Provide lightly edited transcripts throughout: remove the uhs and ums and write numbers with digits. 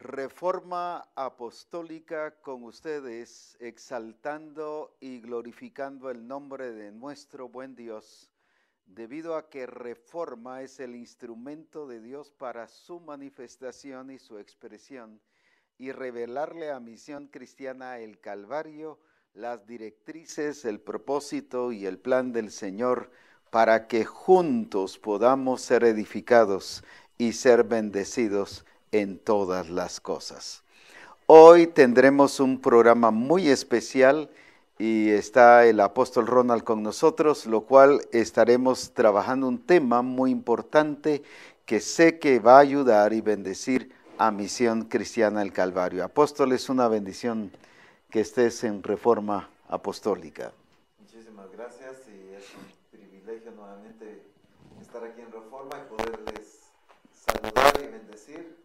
Reforma Apostólica con ustedes, exaltando y glorificando el nombre de nuestro buen Dios, debido a que Reforma es el instrumento de Dios para su manifestación y su expresión, y revelarle a Misión Cristiana el Calvario, las directrices, el propósito y el plan del Señor, para que juntos podamos ser edificados y ser bendecidos en todas las cosas. Hoy tendremos un programa muy especial y está el apóstol Ronald con nosotros, lo cual estaremos trabajando un tema muy importante que sé que va a ayudar y bendecir a Misión Cristiana el Calvario. Apóstol, es una bendición que estés en Reforma Apostólica. Muchísimas gracias y es un privilegio nuevamente estar aquí en Reforma y poderles saludar y bendecir.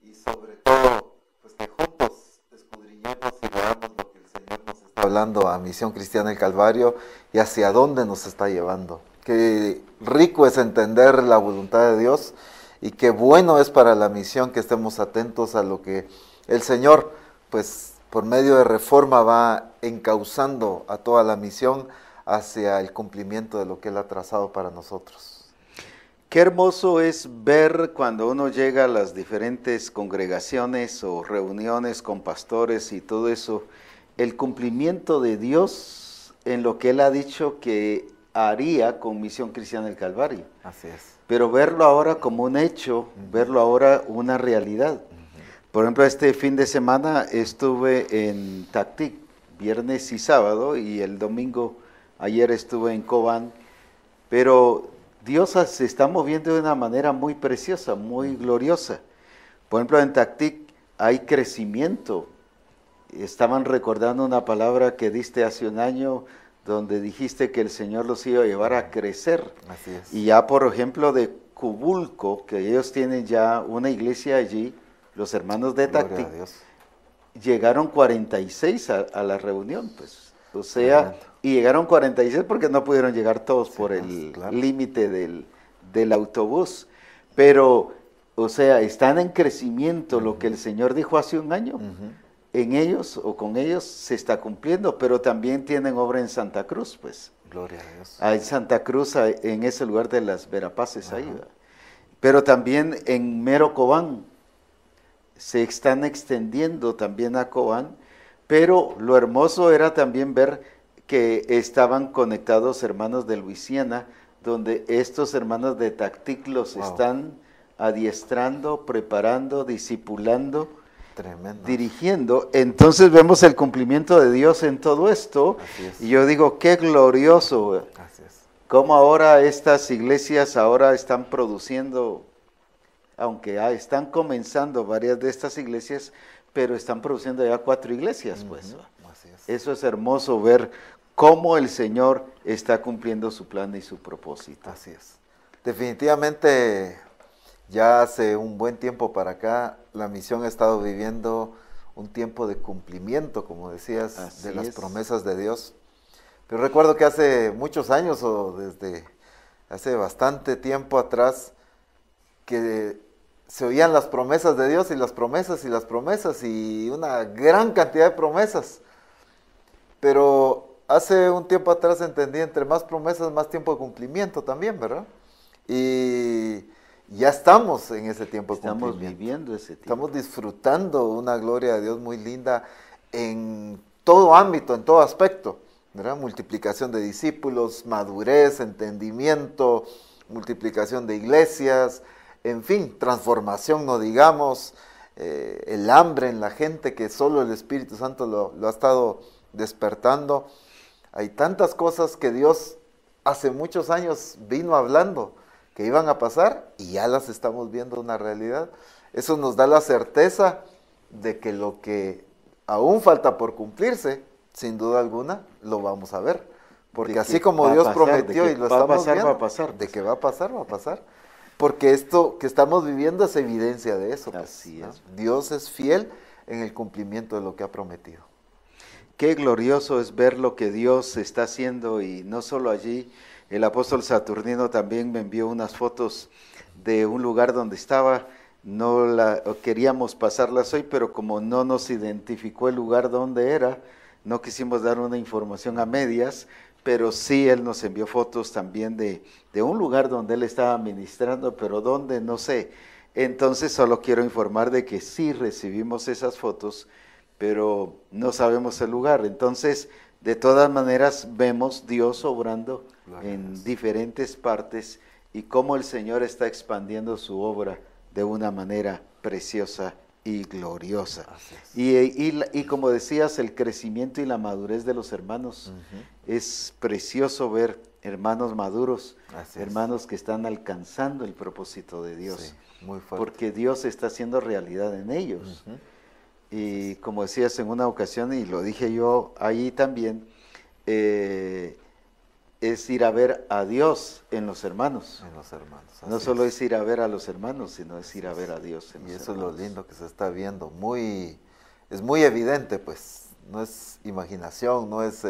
Y sobre todo, pues que juntos escudriñemos y veamos lo que el Señor nos está hablando a Misión Cristiana el Calvario y hacia dónde nos está llevando. Qué rico es entender la voluntad de Dios y qué bueno es para la misión que estemos atentos a lo que el Señor, pues por medio de Reforma, va encauzando a toda la misión hacia el cumplimiento de lo que Él ha trazado para nosotros. Qué hermoso es ver cuando uno llega a las diferentes congregaciones o reuniones con pastores y todo eso, el cumplimiento de Dios en lo que Él ha dicho que haría con Misión Cristiana del Calvario. Así es. Pero verlo ahora como un hecho, verlo ahora una realidad. Por ejemplo, este fin de semana estuve en Tactic, viernes y sábado, y el domingo, ayer estuve en Cobán, pero Dios se está moviendo de una manera muy preciosa, muy gloriosa. Por ejemplo, en Tactic hay crecimiento. Estaban recordando una palabra que diste hace un año, donde dijiste que el Señor los iba a llevar a crecer. Así es. Y ya, por ejemplo, de Cubulco, que ellos tienen ya una iglesia allí, los hermanos de Tactic, llegaron 46 a la reunión, pues. O sea, y llegaron 46 porque no pudieron llegar todos por el límite del autobús. Pero, o sea, están en crecimiento, lo que el Señor dijo hace un año. En ellos o con ellos se está cumpliendo, pero también tienen obra en Santa Cruz, pues. Gloria a Dios. En Santa Cruz, en ese lugar de las Verapaces ahí, ¿verdad? Pero también en Mero Cobán se están extendiendo también a Cobán. Pero lo hermoso era también ver que estaban conectados hermanos de Luisiana, donde estos hermanos de Tactic los están adiestrando, preparando, discipulando, dirigiendo. Entonces vemos el cumplimiento de Dios en todo esto. Y yo digo, qué glorioso. Así es. Cómo ahora estas iglesias ahora están produciendo, aunque están comenzando varias de estas iglesias, pero están produciendo ya 4 iglesias, pues. Así es. Eso es hermoso ver cómo el Señor está cumpliendo su plan y su propósito. Así es. Definitivamente, ya hace un buen tiempo para acá, la misión ha estado viviendo un tiempo de cumplimiento, como decías, de las promesas de Dios. Pero recuerdo que hace muchos años, o desde hace bastante tiempo atrás, que se oían las promesas de Dios y las promesas y las promesas y una gran cantidad de promesas. Pero hace un tiempo atrás entendí, entre más promesas, más tiempo de cumplimiento también, ¿verdad? Y ya estamos en ese tiempo de cumplimiento. Estamos viviendo ese tiempo. Estamos disfrutando una gloria de Dios muy linda en todo ámbito, en todo aspecto, ¿verdad? Multiplicación de discípulos, madurez, entendimiento, multiplicación de iglesias, en fin, transformación, no digamos, el hambre en la gente que solo el Espíritu Santo lo ha estado despertando. Hay tantas cosas que Dios hace muchos años vino hablando que iban a pasar y ya las estamos viendo una realidad. Eso nos da la certeza de que lo que aún falta por cumplirse, sin duda alguna, lo vamos a ver. Porque así como Dios prometió y lo estamos viendo, va a pasar. De que va a pasar, va a pasar. Porque esto que estamos viviendo es evidencia de eso. Pues, así ¿no? es. Dios es fiel en el cumplimiento de lo que ha prometido. Qué glorioso es ver lo que Dios está haciendo, y no solo allí. El apóstol Saturnino también me envió unas fotos de un lugar donde estaba queríamos pasarlas hoy, pero como no nos identificó el lugar donde era, no quisimos dar una información a medias, pero sí él nos envió fotos también de un lugar donde él estaba ministrando, pero dónde, no sé. Entonces solo quiero informar de que sí recibimos esas fotos, pero no sabemos el lugar. Entonces, de todas maneras, vemos Dios obrando en diferentes partes y cómo el Señor está expandiendo su obra de una manera preciosa y gloriosa. Y como decías, el crecimiento y la madurez de los hermanos, es precioso ver hermanos maduros, hermanos que están alcanzando el propósito de Dios, muy fuerte. porque Dios está haciendo realidad en ellos. Y como decías en una ocasión, y lo dije yo ahí también, es ir a ver a Dios en los hermanos. En los hermanos. No solo es ir a ver a los hermanos, sino es ir a ver a Dios en los hermanos. Y eso es lo lindo que se está viendo. Es muy evidente, pues. No es imaginación, no es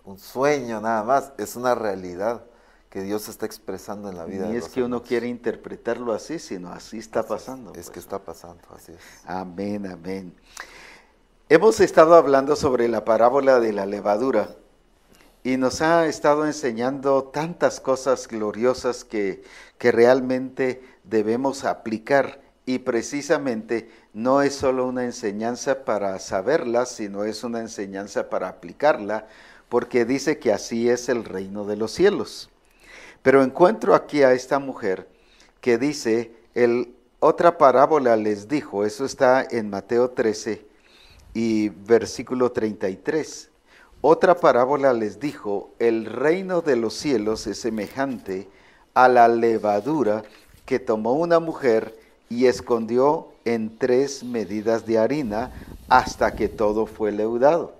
un sueño nada más. Es una realidad que Dios está expresando en la vida de los hermanos. Ni es que uno quiere interpretarlo así, sino así está pasando. Es que está pasando, así es. Amén, amén. Hemos estado hablando sobre la parábola de la levadura. Y nos ha estado enseñando tantas cosas gloriosas que realmente debemos aplicar. Y precisamente no es solo una enseñanza para saberla, sino es una enseñanza para aplicarla, porque dice que así es el reino de los cielos. Pero encuentro aquí a esta mujer que dice, otra parábola les dijo, eso está en Mateo 13 y versículo 33. Otra parábola les dijo, el reino de los cielos es semejante a la levadura que tomó una mujer y escondió en 3 medidas de harina hasta que todo fue leudado.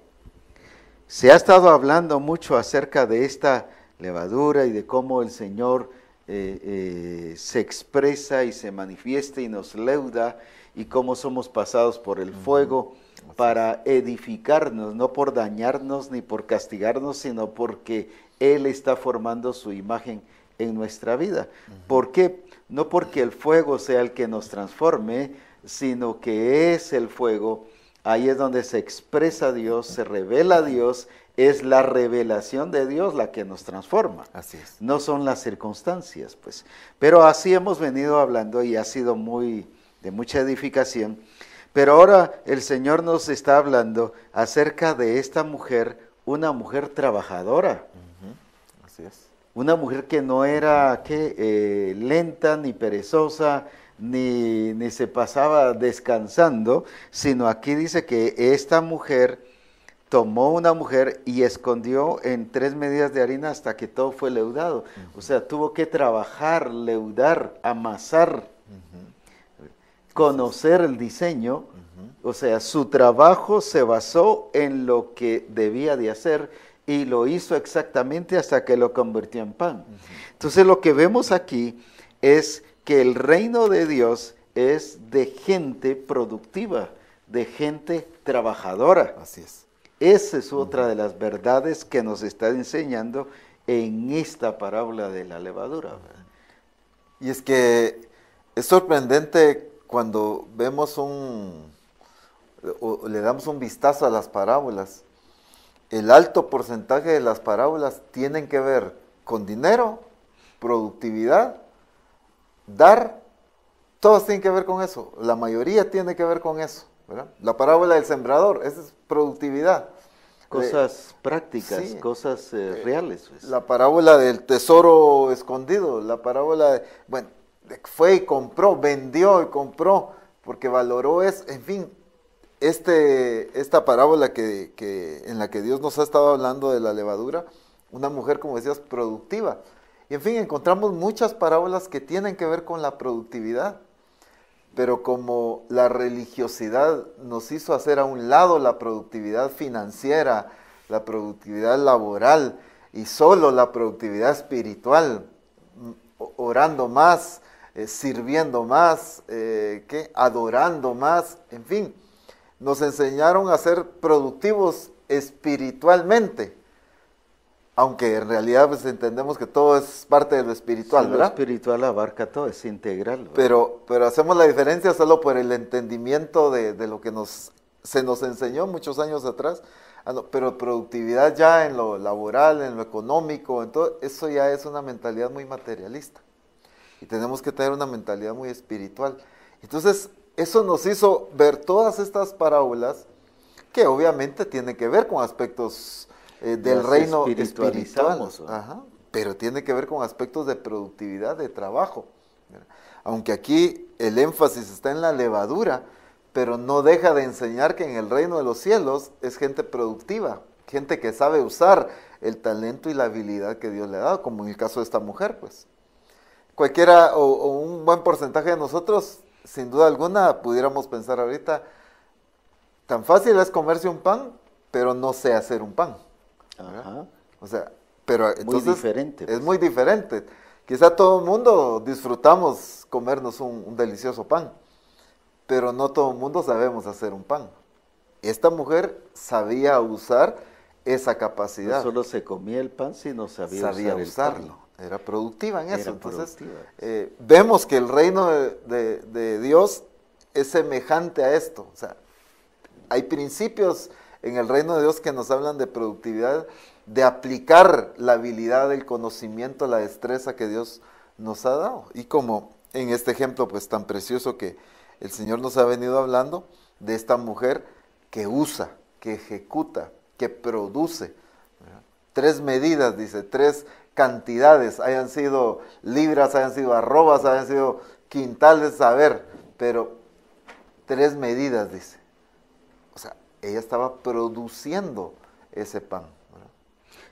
Se ha estado hablando mucho acerca de esta levadura y de cómo el Señor se expresa y se manifiesta y nos leuda y cómo somos pasados por el fuego para edificarnos, no por dañarnos ni por castigarnos, sino porque Él está formando su imagen en nuestra vida. ¿Por qué? No porque el fuego sea el que nos transforme, sino que es el fuego, ahí es donde se expresa Dios, se revela Dios, es la revelación de Dios la que nos transforma. Así es. No son las circunstancias, pues. Pero así hemos venido hablando y ha sido de mucha edificación. Pero ahora el Señor nos está hablando acerca de esta mujer, una mujer trabajadora. Así es. Una mujer que no era lenta ni perezosa, ni se pasaba descansando, sino aquí dice que esta mujer tomó una mujer y escondió en 3 medidas de harina hasta que todo fue leudado. O sea, tuvo que trabajar, leudar, amasar, conocer el diseño. O sea, su trabajo se basó en lo que debía de hacer y lo hizo exactamente hasta que lo convirtió en pan. Entonces lo que vemos aquí es que el reino de Dios es de gente productiva, de gente trabajadora. Así es. Esa es otra de las verdades que nos está enseñando en esta parábola de la levadura. Y es que es sorprendente cuando vemos o le damos un vistazo a las parábolas. El alto porcentaje de las parábolas tienen que ver con dinero, productividad, dar, todas tienen que ver con eso. La mayoría tiene que ver con eso, ¿verdad? La parábola del sembrador, esa es productividad. Cosas prácticas, sí, cosas reales. Pues. La parábola del tesoro escondido, la parábola fue y compró, vendió y compró, porque valoró eso, en fin. Esta parábola en la que Dios nos ha estado hablando de la levadura, una mujer, como decías, productiva. Y en fin, encontramos muchas parábolas que tienen que ver con la productividad, pero como la religiosidad nos hizo hacer a un lado la productividad financiera, la productividad laboral y solo la productividad espiritual, orando más, sirviendo más, adorando más, en fin. Nos enseñaron a ser productivos espiritualmente, Aunque en realidad pues entendemos que todo es parte de lo espiritual, Sí, lo ¿verdad? espiritual abarca todo, es integral. ¿verdad? Pero hacemos la diferencia solo por el entendimiento de lo que se nos enseñó muchos años atrás. Pero productividad ya en lo laboral, en lo económico, en todo, eso ya es una mentalidad muy materialista. Y tenemos que tener una mentalidad muy espiritual. Entonces, eso nos hizo ver todas estas parábolas que obviamente tienen que ver con aspectos del Las reino espiritual, espiritualizamos, ¿no? ajá, pero tiene que ver con aspectos de productividad, de trabajo. Aunque aquí el énfasis está en la levadura, pero no deja de enseñar que en el reino de los cielos es gente productiva, gente que sabe usar el talento y la habilidad que Dios le ha dado, como en el caso de esta mujer, pues. Cualquiera o un buen porcentaje de nosotros, sin duda alguna, pudiéramos pensar ahorita, tan fácil es comerse un pan, pero no sé hacer un pan. Ajá. O sea, pero entonces diferente, pues. es muy diferente. Quizá todo el mundo disfrutamos comernos un delicioso pan, pero no todo el mundo sabemos hacer un pan. Esta mujer sabía usar esa capacidad. No solo se comía el pan, sino sabía usar usarlo. el pan. Era productiva en eso. Era Entonces, productiva. vemos que el reino de Dios es semejante a esto. O sea, hay principios en el reino de Dios que nos hablan de productividad, de aplicar la habilidad, el conocimiento, la destreza que Dios nos ha dado. Y como en este ejemplo pues tan precioso que el Señor nos ha venido hablando, de esta mujer que usa, que ejecuta, que produce. 3 medidas, dice, 3 cantidades, hayan sido libras, hayan sido arrobas, hayan sido quintales, a ver, pero 3 medidas, dice. O sea, ella estaba produciendo ese pan. ¿Verdad?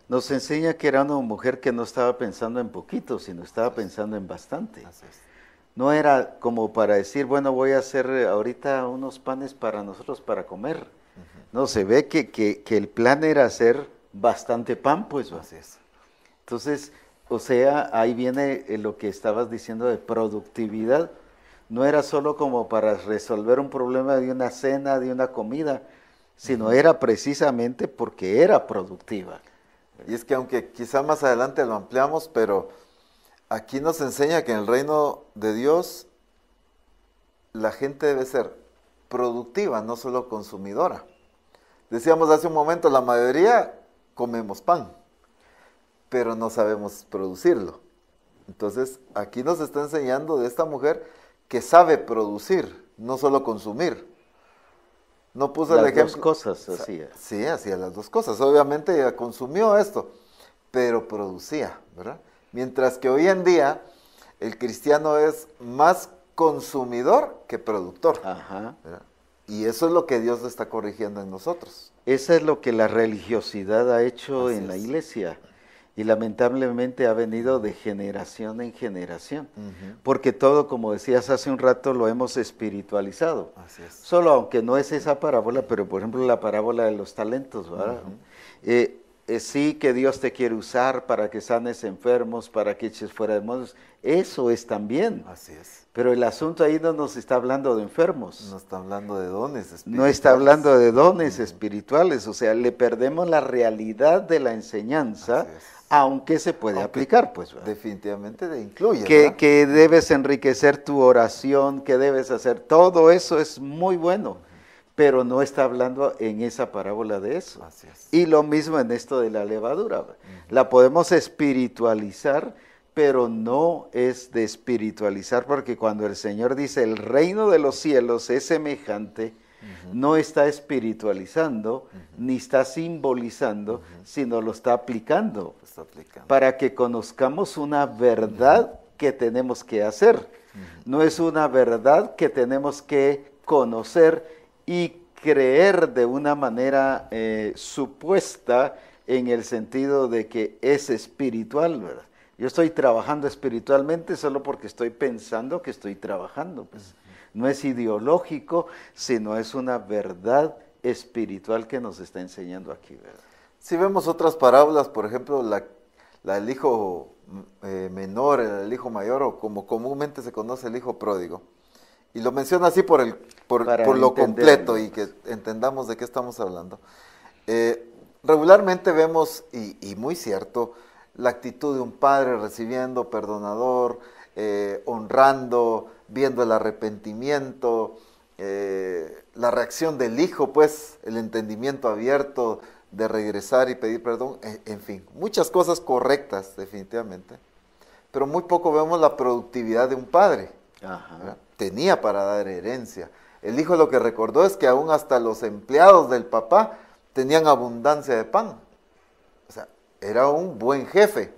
Nos enseña que era una mujer que no estaba pensando en poquito, sino estaba pensando en bastante. Así es. No era como para decir, bueno, voy a hacer ahorita unos panes para nosotros para comer. No, se ve que el plan era hacer bastante pan, pues. Así es. Entonces, o sea, ahí viene lo que estabas diciendo de productividad. No era solo como para resolver un problema de una cena, de una comida, sino era precisamente porque era productiva. Y es que aunque quizá más adelante lo ampliamos, pero aquí nos enseña que en el reino de Dios la gente debe ser productiva, no solo consumidora. Decíamos hace un momento, la mayoría comemos pan, pero no sabemos producirlo. Entonces, aquí nos está enseñando de esta mujer que sabe producir, no solo consumir. No puse el ejemplo. Las dos cosas hacía. Sí, hacía las dos cosas. Obviamente ella consumió esto, pero producía, ¿verdad? Mientras que hoy en día el cristiano es más consumidor que productor. Ajá. ¿Verdad? Y eso es lo que Dios está corrigiendo en nosotros. Eso es lo que la religiosidad ha hecho Así en la es. iglesia y lamentablemente ha venido de generación en generación, Ujú. porque todo, como decías hace un rato, lo hemos espiritualizado. Así es. Solo aunque no es esa parábola, pero por ejemplo la parábola de los talentos, ¿verdad? Sí que Dios te quiere usar para que sanes enfermos, para que eches fuera demonios, eso es también. Así es. Pero el asunto ahí no nos está hablando de enfermos. No está hablando de dones espirituales. No está hablando de dones espirituales, o sea, le perdemos la realidad de la enseñanza, Así es. aunque se puede Aunque aplicar, pues. ¿verdad? Definitivamente incluye, Que, ¿verdad? que debes enriquecer tu oración, que debes hacer, todo eso es muy bueno, pero no está hablando en esa parábola de eso. Así es. Y lo mismo en esto de la levadura, la podemos espiritualizar, pero no es de espiritualizar, porque cuando el Señor dice el reino de los cielos es semejante, no está espiritualizando, ni está simbolizando, sino lo está aplicando, Está aplicando. para que conozcamos una verdad que tenemos que hacer. No es una verdad que tenemos que conocer y creer de una manera supuesta, en el sentido de que es espiritual, ¿verdad? Yo estoy trabajando espiritualmente solo porque estoy pensando que estoy trabajando, pues. No es ideológico, sino es una verdad espiritual que nos está enseñando aquí, ¿verdad? Si vemos otras parábolas, por ejemplo, la del hijo menor, el hijo mayor, o como comúnmente se conoce el hijo pródigo. Y lo menciona así por lo completo y que entendamos de qué estamos hablando. regularmente vemos, y muy cierto, la actitud de un padre recibiendo, perdonador, honrando, viendo el arrepentimiento, la reacción del hijo, pues, el entendimiento abierto de regresar y pedir perdón, en fin, muchas cosas correctas, definitivamente, pero muy poco vemos la productividad de un padre. Ajá. Tenía para dar herencia. El hijo lo que recordó es que aún hasta los empleados del papá tenían abundancia de pan. O sea, era un buen jefe.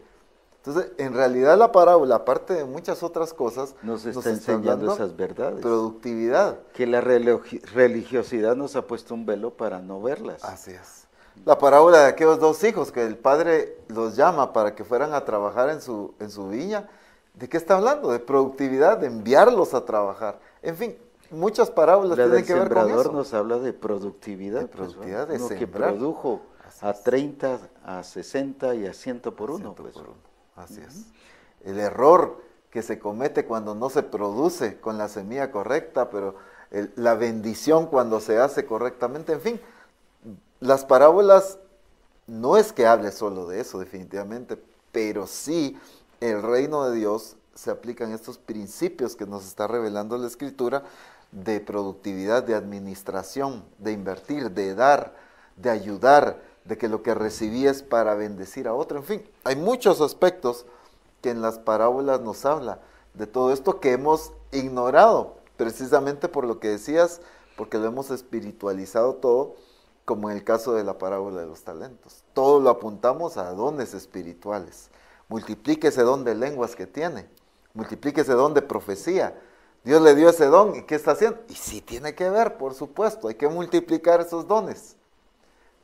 Entonces, en realidad la parábola, aparte de muchas otras cosas, Nos está enseñando esas verdades. Productividad. Que la religiosidad nos ha puesto un velo para no verlas. Así es. La parábola de aquellos dos hijos que el padre los llama para que fueran a trabajar en su viña, ¿de qué está hablando? De productividad, de enviarlos a trabajar. En fin, muchas parábolas tienen que ver con eso. El sembrador nos habla de productividad. De productividad, pues, de uno sembrar. Que produjo a 30, a 60 y a 100 por uno. Pues. Así es. El error que se comete cuando no se produce con la semilla correcta, pero la bendición cuando se hace correctamente. En fin, las parábolas no es que hable solo de eso, definitivamente, pero sí el reino de Dios se aplican estos principios que nos está revelando la Escritura de productividad, de administración, de invertir, de dar, de ayudar, de que lo que recibí es para bendecir a otro. En fin, hay muchos aspectos que en las parábolas nos habla de todo esto que hemos ignorado, precisamente por lo que decías, porque lo hemos espiritualizado todo, como en el caso de la parábola de los talentos. Todo lo apuntamos a dones espirituales. Multiplique ese don de lenguas que tiene, multiplique ese don de profecía. Dios le dio ese don, ¿y qué está haciendo? Y sí tiene que ver, por supuesto, hay que multiplicar esos dones.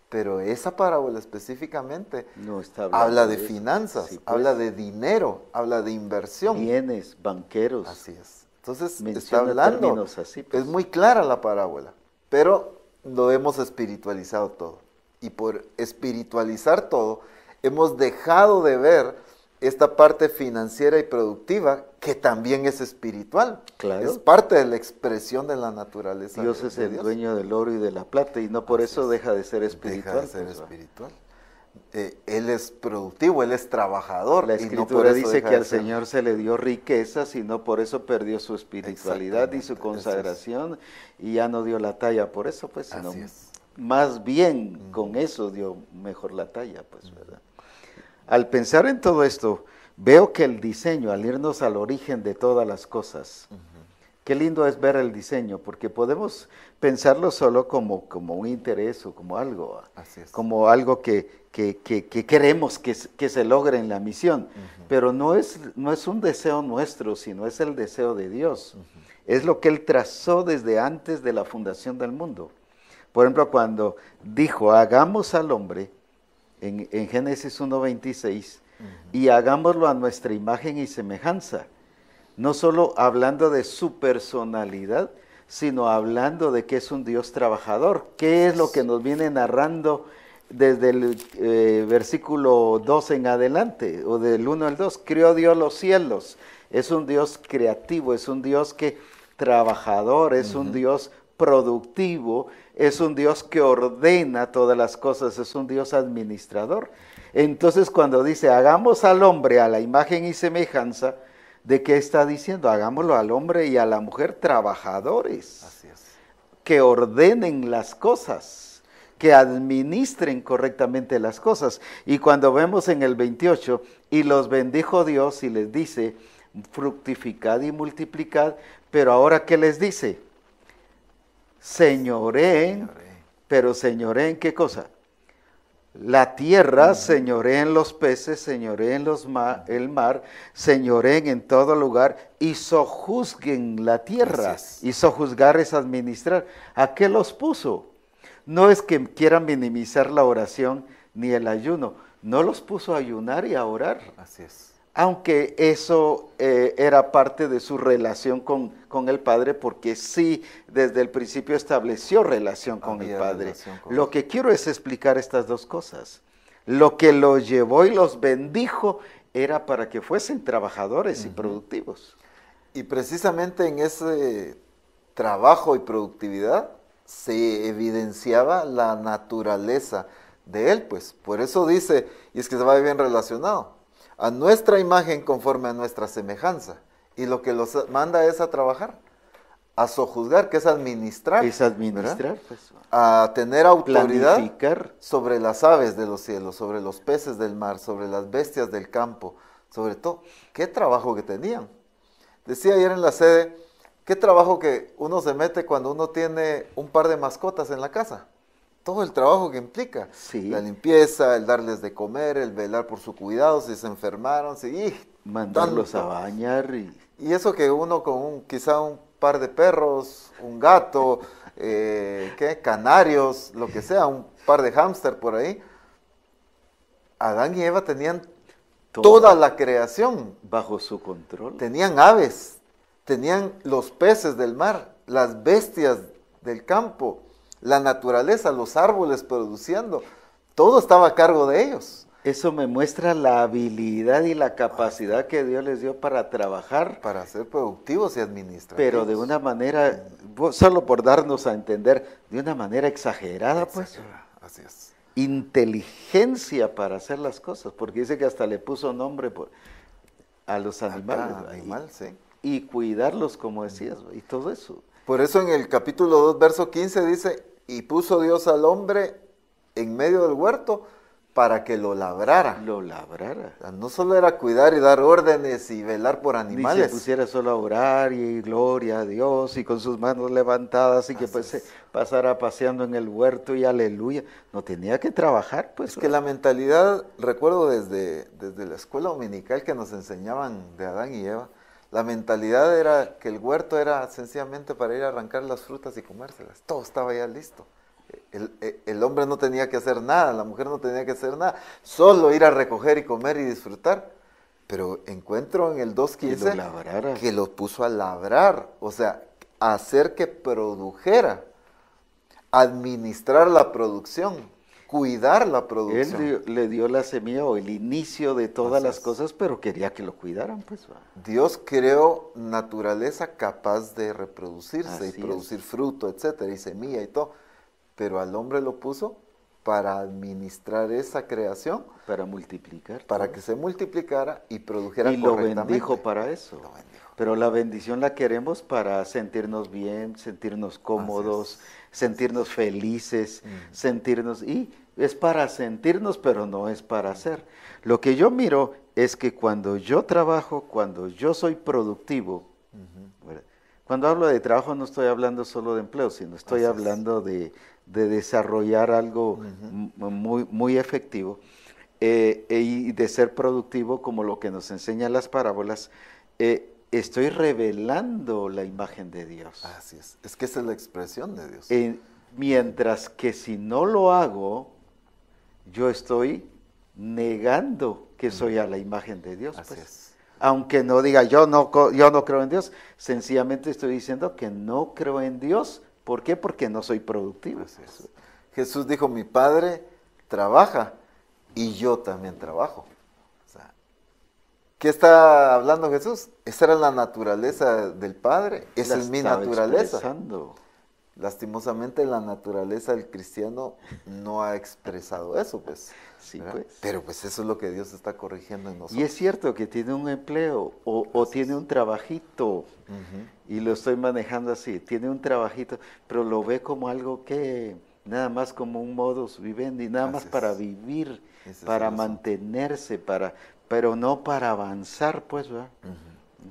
Pero esa parábola específicamente no está habla de finanzas, sí, pues, habla de dinero, habla de inversión. Bienes, banqueros. Así es. Entonces menciona está hablando, así, pues. Es muy clara la parábola, pero lo hemos espiritualizado todo. Y por espiritualizar todo, hemos dejado de ver esta parte financiera y productiva que también es espiritual. Claro. Es parte de la expresión de la naturaleza. Dios es el dueño del oro y de la plata y no por eso deja de ser espiritual. Deja de ser espiritual. Él es productivo, Él es trabajador. La Escritura dice que al Señor se le dio riquezas y no por eso perdió su espiritualidad y su consagración y ya no dio la talla por eso, pues, sino más bien con eso dio mejor la talla, pues, ¿verdad? Al pensar en todo esto, veo que el diseño, al irnos al origen de todas las cosas, qué lindo es ver el diseño, porque podemos pensarlo solo como un interés o como algo, como algo que queremos que se logre en la misión, pero no es un deseo nuestro, sino es el deseo de Dios. Es lo que Él trazó desde antes de la fundación del mundo. Por ejemplo, cuando dijo, hagamos al hombre, en Génesis 1:26, y hagámoslo a nuestra imagen y semejanza, no solo hablando de su personalidad, sino hablando de que es un Dios trabajador. ¿Qué es lo que nos viene narrando desde el versículo 2 en adelante, o del 1 al 2? Creó Dios los cielos, es un Dios creativo, es un Dios trabajador, es un Dios productivo, es un Dios que ordena todas las cosas, es un Dios administrador. Entonces cuando dice, hagamos al hombre a la imagen y semejanza, ¿de qué está diciendo? Hagámoslo al hombre y a la mujer trabajadores. Así es. Que ordenen las cosas, que administren correctamente las cosas. Y cuando vemos en el 28, y los bendijo Dios y les dice, fructificad y multiplicad, pero ahora ¿qué les dice? Señoreen, pero señoreen, ¿qué cosa? La tierra, señoreen los peces, señoreen el mar, señoreen en todo lugar y sojuzguen la tierra. Y sojuzgar es administrar. ¿A qué los puso? No es que quieran minimizar la oración ni el ayuno, no los puso a ayunar y a orar. Así es. Aunque eso era parte de su relación con el Padre, porque sí, desde el principio estableció relación con el Padre. Lo que quiero es explicar estas dos cosas. Lo que los llevó y los bendijo era para que fuesen trabajadores y productivos. Y precisamente en ese trabajo y productividad se evidenciaba la naturaleza de Él, pues. Por eso dice, y es que se va bien relacionado, a nuestra imagen conforme a nuestra semejanza. Y lo que los manda es a trabajar, a sojuzgar, que es administrar. Es administrar, ¿verdad? pues. A tener autoridad Planificar. sobre las aves de los cielos, sobre los peces del mar, sobre las bestias del campo, sobre todo. ¿Qué trabajo que tenían? Decía ayer en la sede, ¿qué trabajo que uno se mete cuando uno tiene un par de mascotas en la casa? Todo el trabajo que implica. Sí. La limpieza, el darles de comer, el velar por su cuidado, si se enfermaron, mandarlos tanto. a bañar. Y eso que uno con quizá un par de perros, un gato, canarios, lo que sea, un par de hámster por ahí. Adán y Eva tenían toda la creación bajo su control. Tenían aves, tenían los peces del mar, las bestias del campo, la naturaleza, los árboles produciendo. Todo estaba a cargo de ellos. Eso me muestra la habilidad y la capacidad que Dios les dio para trabajar. Para ser productivos y administrativos. Pero de una manera, solo por darnos a entender, de una manera exagerada, pues. Así es. Inteligencia para hacer las cosas, porque dice que hasta le puso nombre a los animales. Sí. Y cuidarlos, como decías, y todo eso. Por eso en el capítulo 2, verso 15 dice, y puso Dios al hombre en medio del huerto para que lo labrara. Lo labrara. No solo era cuidar y dar órdenes y velar por animales. Ni se pusiera solo a orar y gloria a Dios y con sus manos levantadas y que pues se pasara paseando en el huerto y aleluya. No tenía que trabajar, pues. Es que la mentalidad, recuerdo desde la escuela dominical que nos enseñaban de Adán y Eva, la mentalidad era que el huerto era sencillamente para ir a arrancar las frutas y comérselas. Todo estaba ya listo. El hombre no tenía que hacer nada, la mujer no tenía que hacer nada, solo ir a recoger y comer y disfrutar. Pero encuentro en el 2.15 que lo puso a labrar, o sea, a hacer que produjera, administrar la producción, cuidar la producción. Él le dio la semilla o el inicio de todas las cosas, pero quería que lo cuidaran, pues. Dios creó naturaleza capaz de reproducirse y producir fruto, etcétera, y semilla y todo. Pero al hombre lo puso para administrar esa creación. Para multiplicar. Para que se multiplicara y produjera correctamente. Y lo bendijo para eso. Pero la bendición la queremos para sentirnos bien, sentirnos cómodos, sentirnos felices, sentirnos... Y es para sentirnos, pero no es para hacer. Lo que yo miro es que cuando yo trabajo, cuando yo soy productivo, cuando hablo de trabajo no estoy hablando solo de empleo, sino estoy hablando de desarrollar algo muy efectivo y de ser productivo como lo que nos enseñan las parábolas, estoy revelando la imagen de Dios. Así es que esa es la expresión de Dios. Mientras que si no lo hago, yo estoy negando que soy a la imagen de Dios. Así pues. es. Aunque no diga yo no creo en Dios, sencillamente estoy diciendo que no creo en Dios. ¿Por qué? Porque no soy productivo. Jesús dijo, mi Padre trabaja y yo también trabajo. O sea, ¿qué está hablando Jesús? Esa era la naturaleza del Padre, esa es mi naturaleza. Expresando. Lastimosamente la naturaleza del cristiano no ha expresado eso, pues. Sí, pues. Pero pues eso es lo que Dios está corrigiendo en nosotros. Y es cierto que tiene un empleo o tiene un trabajito, y lo estoy manejando así, tiene un trabajito, pero lo ve como algo que, nada más como un modus vivendi, nada más para vivir, para mantenerse, pero no para avanzar, pues, ¿verdad?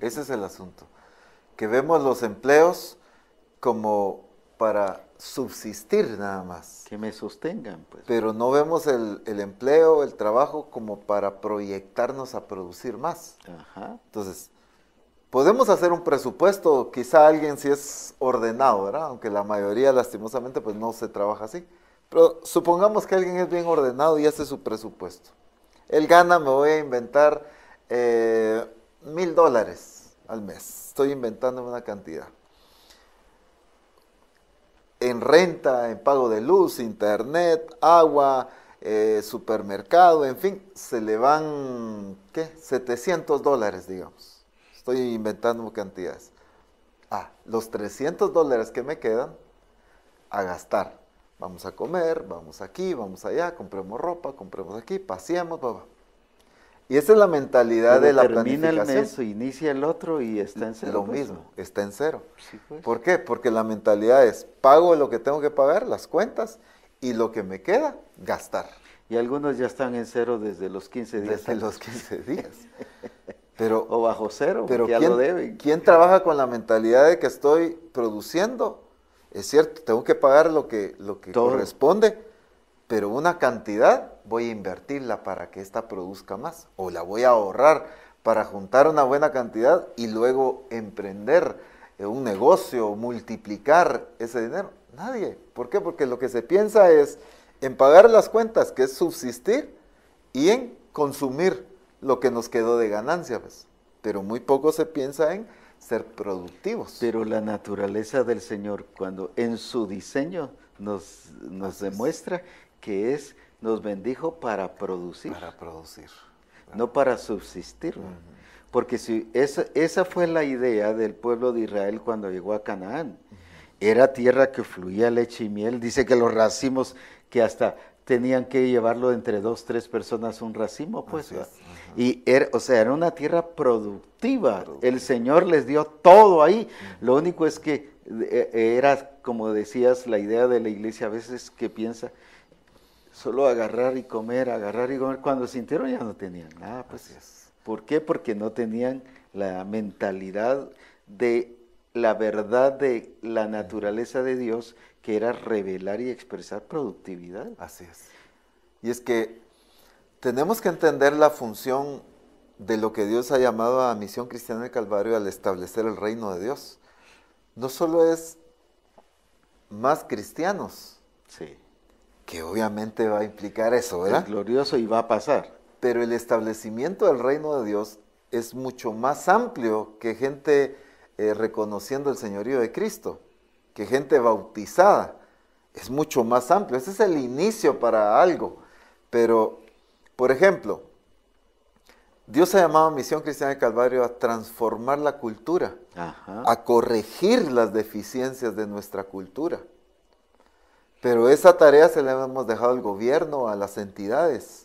Ese es el asunto. Que vemos los empleos como para subsistir nada más. Que me sostengan, pues. Pero no vemos el empleo, el trabajo como para proyectarnos a producir más. Ajá. Entonces, podemos hacer un presupuesto, quizá alguien si es ordenado, ¿verdad? Aunque la mayoría lastimosamente pues no se trabaja así. Pero supongamos que alguien es bien ordenado y hace su presupuesto. Él gana, me voy a inventar $1,000 al mes. Estoy inventando una cantidad. En renta, en pago de luz, internet, agua, supermercado, en fin, se le van, ¿qué? $700, digamos. Estoy inventando cantidades. Los $300 que me quedan a gastar. Vamos a comer, vamos aquí, vamos allá, compremos ropa, compremos aquí, paseamos, Y esa es la mentalidad de la termina el planificación. mes o inicia el otro y está en cero. Lo pues. mismo, está en cero. Sí, pues. ¿Por qué? Porque la mentalidad es pago lo que tengo que pagar, las cuentas, y lo que me queda, gastar. Y algunos ya están en cero desde los 15 días. Desde los 15 días. Pero, o bajo cero, pero porque ya lo deben. ¿quién trabaja con la mentalidad de que estoy produciendo? Es cierto, tengo que pagar lo que corresponde, pero una cantidad voy a invertirla para que ésta produzca más, o la voy a ahorrar para juntar una buena cantidad y luego emprender un negocio, multiplicar ese dinero. Nadie. ¿Por qué? Porque lo que se piensa es en pagar las cuentas, que es subsistir, y en consumir lo que nos quedó de ganancia, pues. Pero muy poco se piensa en ser productivos. Pero la naturaleza del Señor, cuando en su diseño nos demuestra que nos bendijo para producir. Para producir. No para subsistir. Porque si esa fue la idea del pueblo de Israel cuando llegó a Canaán. Era tierra que fluía leche y miel. Dice que los racimos, que hasta tenían que llevarlo entre 2, 3 personas un racimo, pues. Y era una tierra productiva. El Señor les dio todo ahí. Lo único es que era, como decías, la idea de la iglesia a veces que piensa solo agarrar y comer. Cuando sintieron ya no tenían nada, pues. ¿Por qué? Porque no tenían la mentalidad de la verdad de la naturaleza de Dios, que era revelar y expresar productividad. Así es. Y es que tenemos que entender la función de lo que Dios ha llamado a Misión Cristiana del Calvario al establecer el reino de Dios. No solo es más cristianos, sí, que obviamente va a implicar eso, ¿verdad? Es glorioso y va a pasar. Pero el establecimiento del reino de Dios es mucho más amplio que gente reconociendo el señorío de Cristo, que gente bautizada. Es mucho más amplio. Ese es el inicio para algo. Pero, por ejemplo, Dios ha llamado a Misión Cristiana del Calvario a transformar la cultura, a corregir las deficiencias de nuestra cultura. Pero esa tarea se la hemos dejado al gobierno, a las entidades.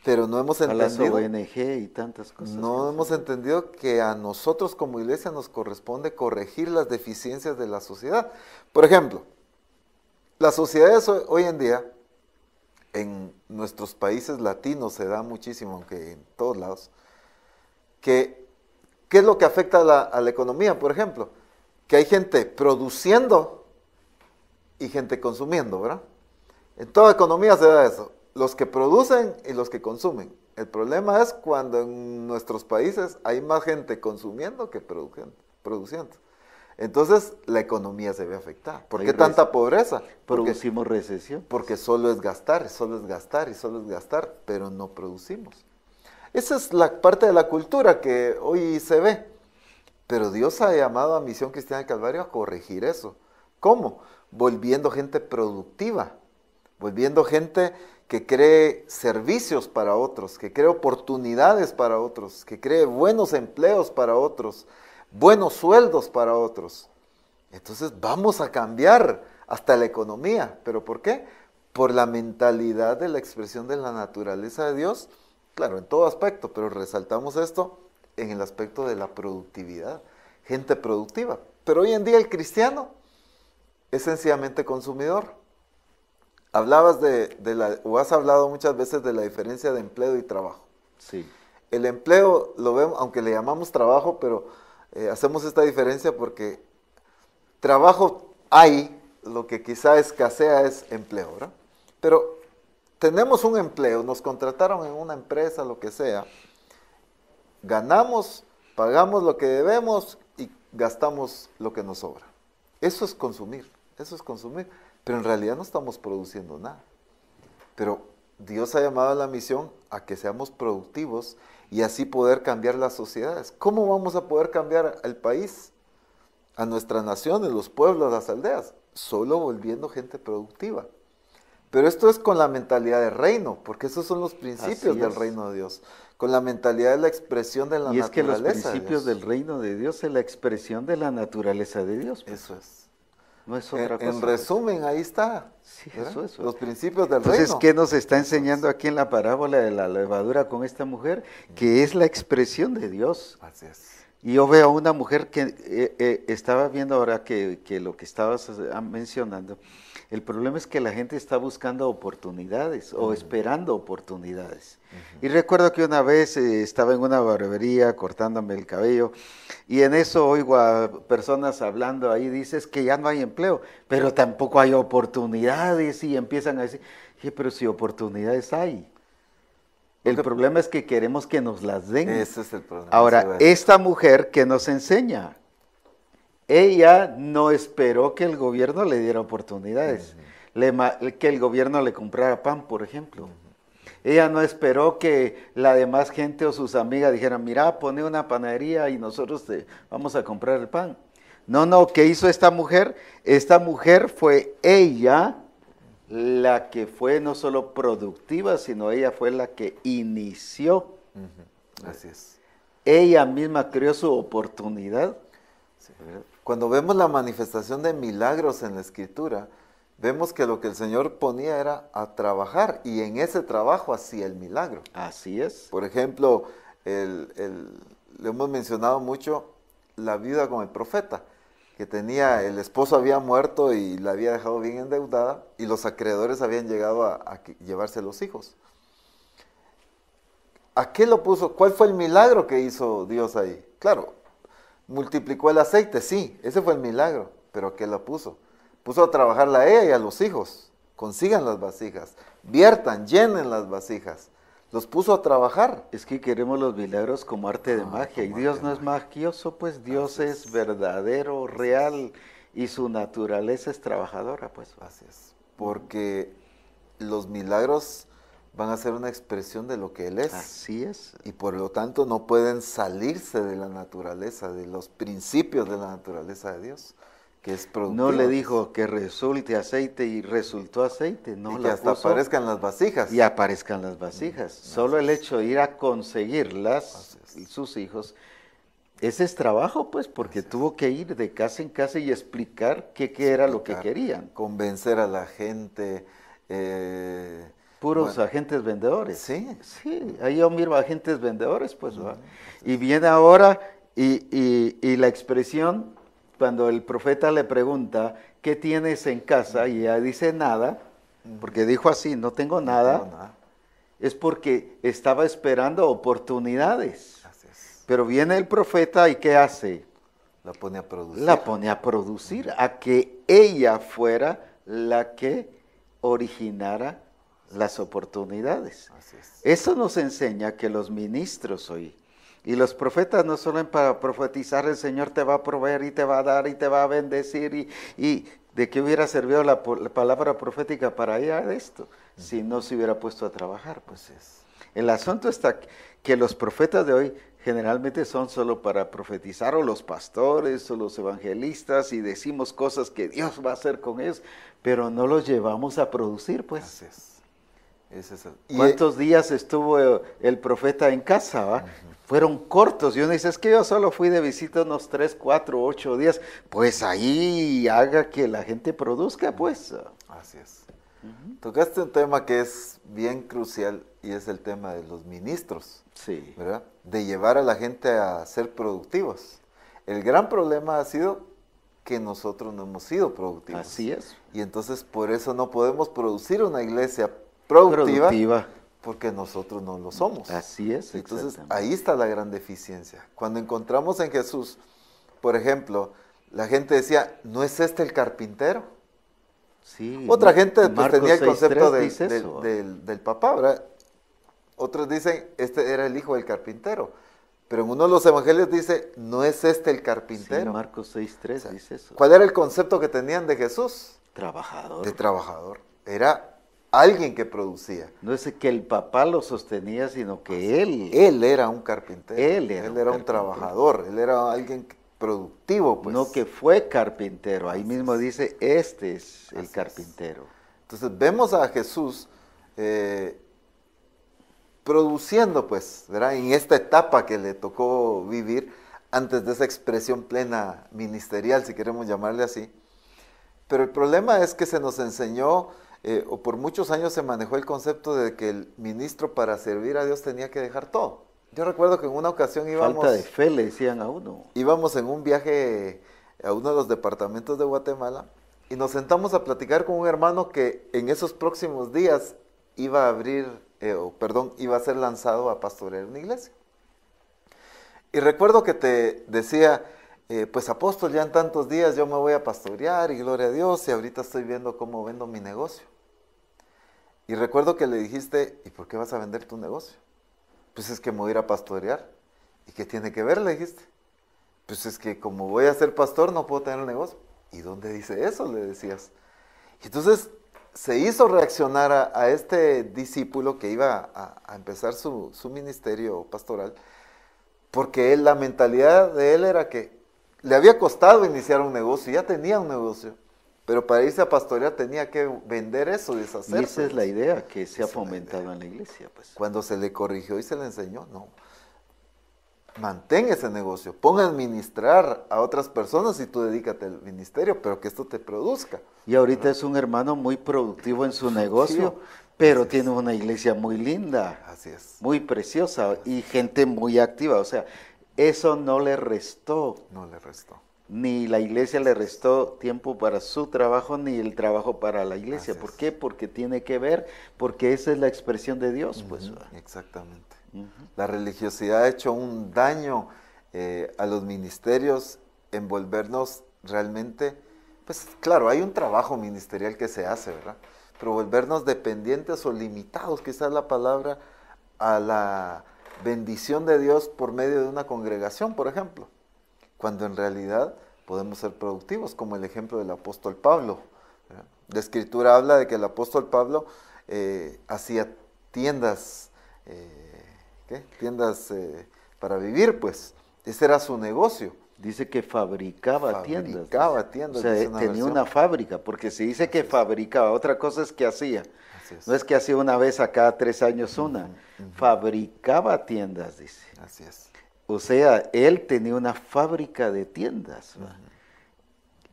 Pero no hemos entendido. A las ONG y tantas cosas. No hemos entendido que a nosotros como iglesia nos corresponde corregir las deficiencias de la sociedad. Por ejemplo, las sociedades hoy en día, en nuestros países latinos se da muchísimo, aunque en todos lados, ¿qué es lo que afecta a la economía? Por ejemplo, que hay gente produciendo y gente consumiendo, ¿verdad? En toda economía se da eso. Los que producen y los que consumen. El problema es cuando en nuestros países hay más gente consumiendo que produciendo. Entonces la economía se ve afectada. ¿Por qué tanta pobreza? Producimos recesión. Porque solo es gastar, solo es gastar y solo es gastar, pero no producimos. Esa es la parte de la cultura que hoy se ve. Pero Dios ha llamado a Misión Cristiana del Calvario a corregir eso. ¿Cómo? Volviendo gente productiva, volviendo gente que cree servicios para otros, que cree oportunidades para otros, que cree buenos empleos para otros, buenos sueldos para otros. Entonces vamos a cambiar hasta la economía. ¿Pero por qué? Por la mentalidad de la expresión de la naturaleza de Dios, claro, en todo aspecto, pero resaltamos esto en el aspecto de la productividad, gente productiva. Pero hoy en día el cristiano es sencillamente consumidor. Hablabas o has hablado muchas veces de la diferencia de empleo y trabajo. Sí. El empleo lo vemos, aunque le llamamos trabajo, pero hacemos esta diferencia porque trabajo hay, lo que quizá escasea es empleo, ¿verdad? Pero tenemos un empleo, nos contrataron en una empresa, lo que sea, ganamos, pagamos lo que debemos y gastamos lo que nos sobra. Eso es consumir, pero en realidad no estamos produciendo nada. Pero Dios ha llamado a la misión a que seamos productivos y así poder cambiar las sociedades. ¿Cómo vamos a poder cambiar el país, a nuestras naciones, los pueblos, las aldeas? Solo volviendo gente productiva. Pero esto es con la mentalidad de reino, porque esos son los principios del reino de Dios. Con la mentalidad de la expresión de la naturaleza. Y es que los principios del reino de Dios es la expresión de la naturaleza de Dios. Eso es. no es otra cosa. En resumen, ahí está. Sí, ¿verdad? eso. Los principios del Entonces, reino. ¿qué nos está enseñando aquí en la parábola de la levadura con esta mujer? Que es la expresión de Dios. Así es. Y yo veo a una mujer que estaba viendo ahora que lo que estabas mencionando. El problema es que la gente está buscando oportunidades o esperando oportunidades. Y recuerdo que una vez estaba en una barbería cortándome el cabello y en eso oigo a personas hablando ahí, dices que ya no hay empleo, pero tampoco hay oportunidades y empiezan a decir, pero si oportunidades hay. El problema es que queremos que nos las den. Ese es el problema. Ahora, esta mujer que nos enseña, ella no esperó que el gobierno le diera oportunidades, que el gobierno le comprara pan, por ejemplo. Ella no esperó que la demás gente o sus amigas dijeran, mira, pone una panadería y nosotros te vamos a comprar el pan. No, ¿qué hizo esta mujer? Esta mujer fue ella la que fue no solo productiva, sino ella fue la que inició. Así es. Ella misma creó su oportunidad. Sí. Cuando vemos la manifestación de milagros en la Escritura, vemos que lo que el Señor ponía era a trabajar y en ese trabajo hacía el milagro. Así es. Por ejemplo, le hemos mencionado mucho la viuda con el profeta, que tenía, el esposo había muerto y la había dejado bien endeudada y los acreedores habían llegado a llevarse los hijos. ¿A qué lo puso? ¿Cuál fue el milagro que hizo Dios ahí? Claro, multiplicó el aceite, sí, ese fue el milagro, pero ¿a qué lo puso? Puso a trabajarla a ella y a los hijos, consigan las vasijas, viertan, llenen las vasijas, los puso a trabajar. Es que queremos los milagros como arte de magia y Dios no es magioso, pues Dios es verdadero, real y su naturaleza es trabajadora, pues. Así es, porque los milagros van a ser una expresión de lo que Él es. Así es. Y por lo tanto no pueden salirse de la naturaleza, de los principios de la naturaleza de Dios, que es productivo. No le dijo que resulte aceite y resultó aceite, no, y que hasta aparezcan las vasijas. Y aparezcan las vasijas. Solo el hecho de ir a conseguirlas, sus hijos, ese es trabajo, pues, porque tuvo que ir de casa en casa y explicar qué era lo que querían. Convencer a la gente. Puros agentes vendedores. Sí. Sí, ahí yo miro agentes vendedores, pues, ¿va? Y viene ahora y la expresión, cuando el profeta le pregunta, ¿qué tienes en casa? Y ella dice nada, porque dijo así, no tengo nada, es porque estaba esperando oportunidades. Así es. Pero viene el profeta y ¿qué hace? La pone a producir. La pone a producir, a que ella fuera la que originara las oportunidades. Así es. Eso nos enseña que los ministros hoy y los profetas no solo para profetizar, el Señor te va a proveer y te va a dar y te va a bendecir y de qué hubiera servido la palabra profética para ella de esto, si no se hubiera puesto a trabajar. Pues el asunto está que los profetas de hoy generalmente son solo para profetizar, o los pastores o los evangelistas, y decimos cosas que Dios va a hacer con ellos, pero no los llevamos a producir, pues. Así es. ¿Cuántos días estuvo el profeta en casa? ¿Va? Fueron cortos, y uno dice, es que yo solo fui de visita unos 3, 4, 8 días, pues ahí haga que la gente produzca, pues. Así es. Tocaste un tema que es bien crucial y es el tema de los ministros, sí, ¿verdad? De llevar a la gente a ser productivos. El gran problema ha sido que nosotros no hemos sido productivos. Así es. Y entonces por eso no podemos producir una iglesia productiva. Porque nosotros no lo somos. Así es. Entonces ahí está la gran deficiencia. Cuando encontramos en Jesús, por ejemplo, la gente decía, ¿no es este el carpintero? Sí. Otra gente pues, tenía el 6, concepto 3 del papá, ¿verdad? Otros dicen, este era el hijo del carpintero. Pero en uno de los evangelios dice, ¿no es este el carpintero? Sí, Marcos 6:3 dice eso. ¿Cuál era el concepto que tenían de Jesús? Trabajador. De trabajador. Era alguien que producía. No es que el papá lo sostenía, sino que él. Él era un carpintero. Él era un trabajador. Él era alguien productivo, pues. No que fue carpintero. Ahí mismo dice, este es el carpintero. Entonces vemos a Jesús produciendo, pues, ¿verdad? En esta etapa que le tocó vivir, antes de esa expresión plena ministerial, si queremos llamarle así, Pero el problema es que se nos enseñó, o por muchos años se manejó el concepto de que el ministro para servir a Dios tenía que dejar todo. Yo recuerdo que en una ocasión Falta de fe, le decían a uno. Íbamos en un viaje a uno de los departamentos de Guatemala y nos sentamos a platicar con un hermano que en esos próximos días iba a iba a ser lanzado a pastorear una iglesia. Y recuerdo que te decía, pues apóstol, ya en tantos días yo me voy a pastorear y gloria a Dios, y ahorita estoy viendo cómo vendo mi negocio. Y recuerdo que le dijiste, ¿y por qué vas a vender tu negocio? Pues es que me voy a ir a pastorear. ¿Y qué tiene que ver? Le dijiste. Pues es que como voy a ser pastor no puedo tener el negocio. ¿Y dónde dice eso? Le decías. Y entonces se hizo reaccionar a este discípulo que iba a empezar su ministerio pastoral, porque la mentalidad de él era que le había costado iniciar un negocio, ya tenía un negocio, pero para irse a pastorear tenía que vender eso, deshacerse. Y esa es la idea que se ha fomentado en la iglesia. Pues. Cuando se le corrigió y se le enseñó, no, mantén ese negocio, pon a administrar a otras personas y tú dedícate al ministerio, pero que esto te produzca. Y ahorita es un hermano muy productivo en su negocio, pero tiene una iglesia muy linda, así es, muy preciosa y gente muy activa. O sea, eso no le restó. No le restó. Ni la iglesia le restó tiempo para su trabajo, ni el trabajo para la iglesia. ¿Por qué? Porque tiene que ver, porque esa es la expresión de Dios. Pues. Exactamente. La religiosidad ha hecho un daño a los ministerios, envolvernos realmente, pues claro, hay un trabajo ministerial que se hace, ¿verdad? Pero volvernos dependientes o limitados, quizás la palabra, a la bendición de Dios por medio de una congregación, por ejemplo, cuando en realidad podemos ser productivos, como el ejemplo del apóstol Pablo, ¿verdad? La Escritura habla de que el apóstol Pablo hacía tiendas, tiendas para vivir, pues, ese era su negocio. Dice que fabricaba tiendas. Fabricaba tiendas. O sea, tenía una fábrica, porque se dice que fabricaba, otra cosa es que hacía. No es que hacía una vez a cada 3 años una. Fabricaba tiendas, dice. Así es. O sea, él tenía una fábrica de tiendas.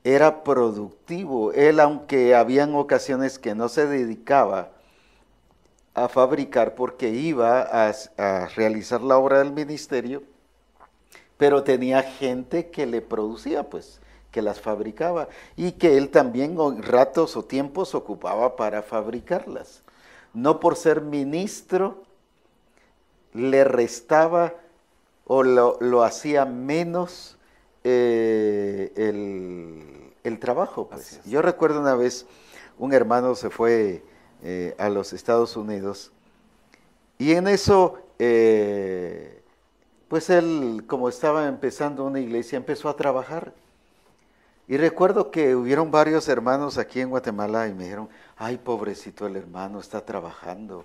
Era productivo. Él, aunque habían ocasiones que no se dedicaba a fabricar porque iba a realizar la obra del ministerio, pero tenía gente que le producía, pues, que las fabricaba, y que él también ratos o tiempos ocupaba para fabricarlas. No por ser ministro le restaba o lo hacía menos el trabajo. Pues. Yo recuerdo una vez, un hermano se fue a los Estados Unidos, y en eso pues él, como estaba empezando una iglesia, empezó a trabajar. Y recuerdo que hubieron varios hermanos aquí en Guatemala y me dijeron, ay, pobrecito el hermano, está trabajando.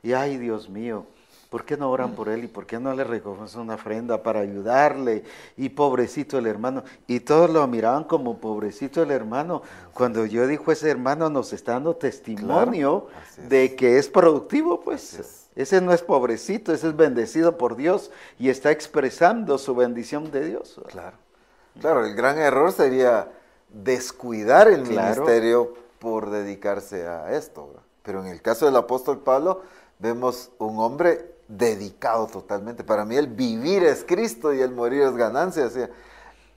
Y ay, Dios mío, ¿por qué no oran por él? ¿Y por qué no le recogen una ofrenda para ayudarle? Y pobrecito el hermano. Y todos lo miraban como pobrecito el hermano. Cuando yo dijo, ese hermano nos está dando testimonio de que es productivo, pues. Ese no es pobrecito, ese es bendecido por Dios y está expresando su bendición de Dios. Claro, claro, el gran error sería descuidar el ministerio por dedicarse a esto, ¿verdad? Pero en el caso del apóstol Pablo, vemos un hombre dedicado totalmente. Para mí el vivir es Cristo y el morir es ganancia. O sea,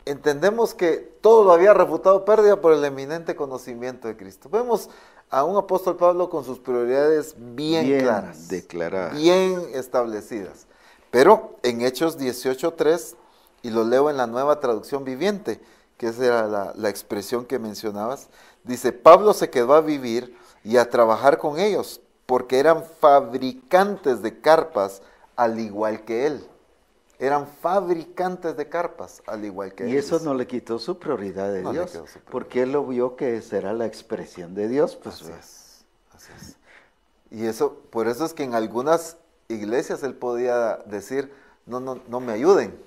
entendemos que todo lo había refutado pérdida por el eminente conocimiento de Cristo. Vemos a un apóstol Pablo con sus prioridades bien claras, declaradas, bien establecidas. Pero en Hechos 18:3, y lo leo en la Nueva Traducción Viviente, que esa era la expresión que mencionabas, dice, Pablo se quedó a vivir y a trabajar con ellos, porque eran fabricantes de carpas al igual que él. Eran fabricantes de carpas, al igual que él. Y eso no le quitó su prioridad de Dios, porque él lo vio que será la expresión de Dios. Pues, así es. Y eso, por eso es que en algunas iglesias él podía decir, no me ayuden,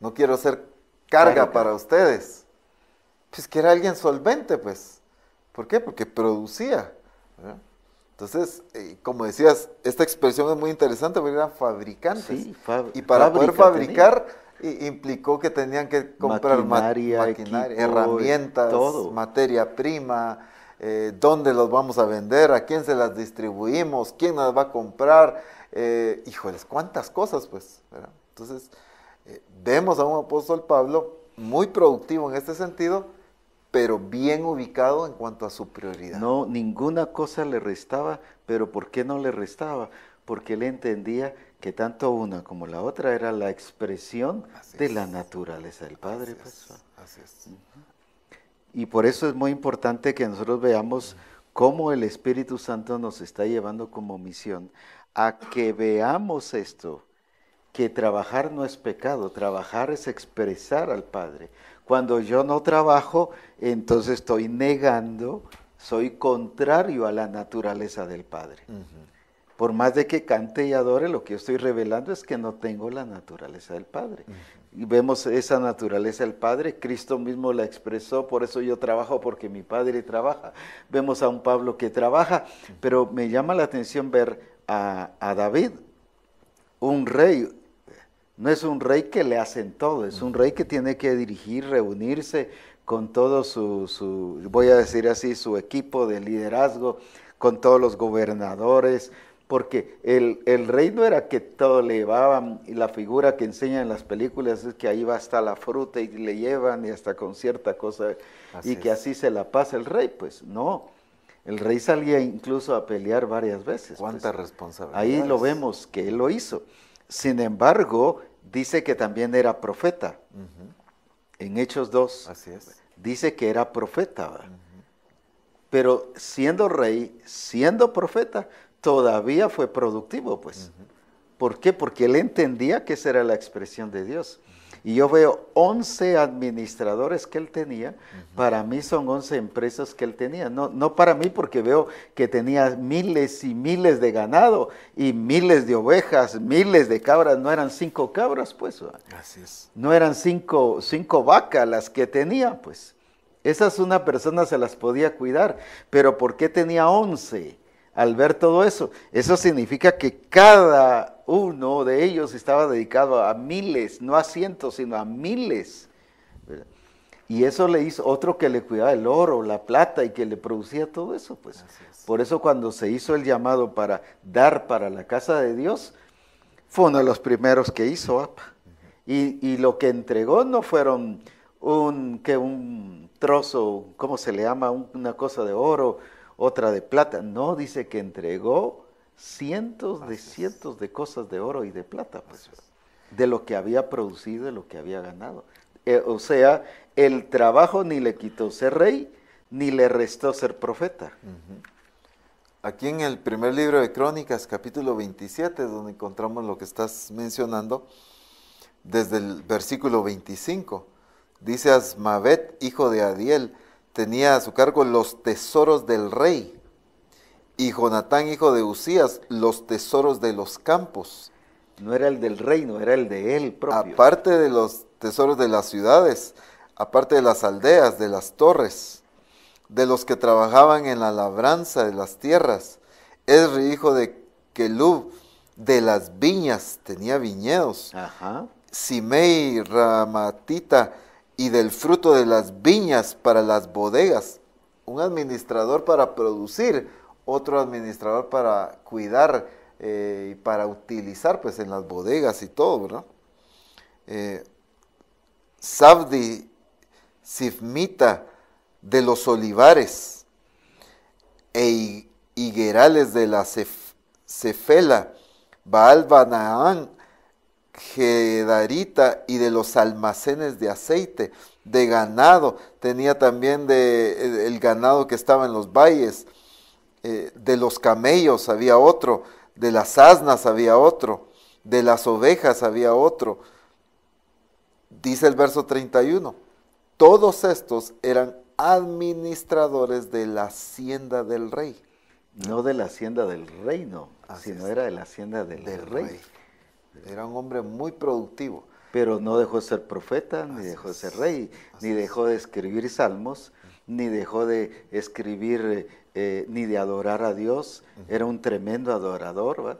no quiero ser carga para ustedes. Pues que era alguien solvente, pues. ¿Por qué? Porque producía, ¿verdad? Entonces, como decías, esta expresión es muy interesante porque eran fabricantes. Sí, y para poder fabricar Y implicó que tenían que comprar maquinaria, maquinaria, equipo, herramientas, todo. materia prima, dónde los vamos a vender, a quién se las distribuimos, quién las va a comprar. Híjoles, cuántas cosas, pues, ¿verdad? Entonces, vemos a un apóstol Pablo muy productivo en este sentido, pero bien ubicado en cuanto a su prioridad. No, ninguna cosa le restaba, pero ¿por qué no le restaba? Porque él entendía que tanto una como la otra era la expresión de la naturaleza del Padre. Así es. Y por eso es muy importante que nosotros veamos cómo el Espíritu Santo nos está llevando como misión a que veamos esto, que trabajar no es pecado, trabajar es expresar al Padre. Cuando yo no trabajo, entonces estoy negando, soy contrario a la naturaleza del Padre. Por más de que cante y adore, lo que yo estoy revelando es que no tengo la naturaleza del Padre. Y vemos esa naturaleza del Padre, Cristo mismo la expresó, por eso yo trabajo, porque mi Padre trabaja. Vemos a un Pablo que trabaja, pero me llama la atención ver a David, un rey. No es un rey que le hacen todo, es un rey que tiene que dirigir, reunirse con todo su, voy a decir así, su equipo de liderazgo, con todos los gobernadores, porque el rey no era que todo le llevaban, y la figura que enseñan en las películas es que ahí va hasta la fruta y le llevan y hasta con cierta cosa, y que así se la pasa el rey, pues no. El rey salía incluso a pelear varias veces. ¿Cuánta responsabilidad? Ahí lo vemos que él lo hizo. Sin embargo, dice que también era profeta. En Hechos 2, así es. Dice que era profeta. Pero siendo rey, siendo profeta, todavía fue productivo, pues. ¿Por qué? Porque él entendía que esa era la expresión de Dios. Y yo veo 11 administradores que él tenía, para mí son 11 empresas que él tenía, no para mí porque veo que tenía miles y miles de ganado y miles de ovejas, miles de cabras, no eran 5 cabras pues, así es. No eran 5 vacas las que tenía pues, esas una persona se las podía cuidar, pero ¿por qué tenía 11? Al ver todo eso, eso significa que cada uno de ellos estaba dedicado a miles, no a cientos, sino a miles. ¿Verdad? Y eso le hizo otro que le cuidaba el oro, la plata y que le producía todo eso. Pues. Por eso cuando se hizo el llamado para dar para la casa de Dios, fue uno de los primeros que hizo. Y lo que entregó no fueron un trozo, ¿cómo se le llama? Una cosa de oro, otra de plata. No, dice que entregó cientos de cosas de oro y de plata, pues, de lo que había producido, de lo que había ganado. O sea, el trabajo ni le quitó ser rey, ni le restó ser profeta. Aquí en el primer libro de Crónicas, capítulo 27, donde encontramos lo que estás mencionando, desde el versículo 25, dice: Asmavet, hijo de Adiel, tenía a su cargo los tesoros del rey, y Jonatán, hijo de Usías, los tesoros de los campos. No era el del reino, era el de él propio. Aparte de los tesoros de las ciudades, aparte de las aldeas, de las torres, de los que trabajaban en la labranza de las tierras. Esri, hijo de Kelub, de las viñas, tenía viñedos. Simei, Ramatita, y del fruto de las viñas para las bodegas. Un administrador para producir, otro administrador para cuidar y para utilizar pues en las bodegas y todo, ¿verdad? Sabdi, Sifmita, de los olivares, e higuerales de la Cefela, Baal Banaán, Gedarita, y de los almacenes de aceite, de ganado, tenía también el ganado que estaba en los valles, de los camellos había otro, de las asnas había otro, de las ovejas había otro. Dice el verso 31, todos estos eran administradores de la hacienda del rey. No de la hacienda del reino, sino era de la hacienda del rey. Era un hombre muy productivo. Pero no dejó de ser profeta, ni dejó de ser rey, ni dejó de escribir salmos, ni dejó de escribir, ni de adorar a Dios. Era un tremendo adorador, ¿va?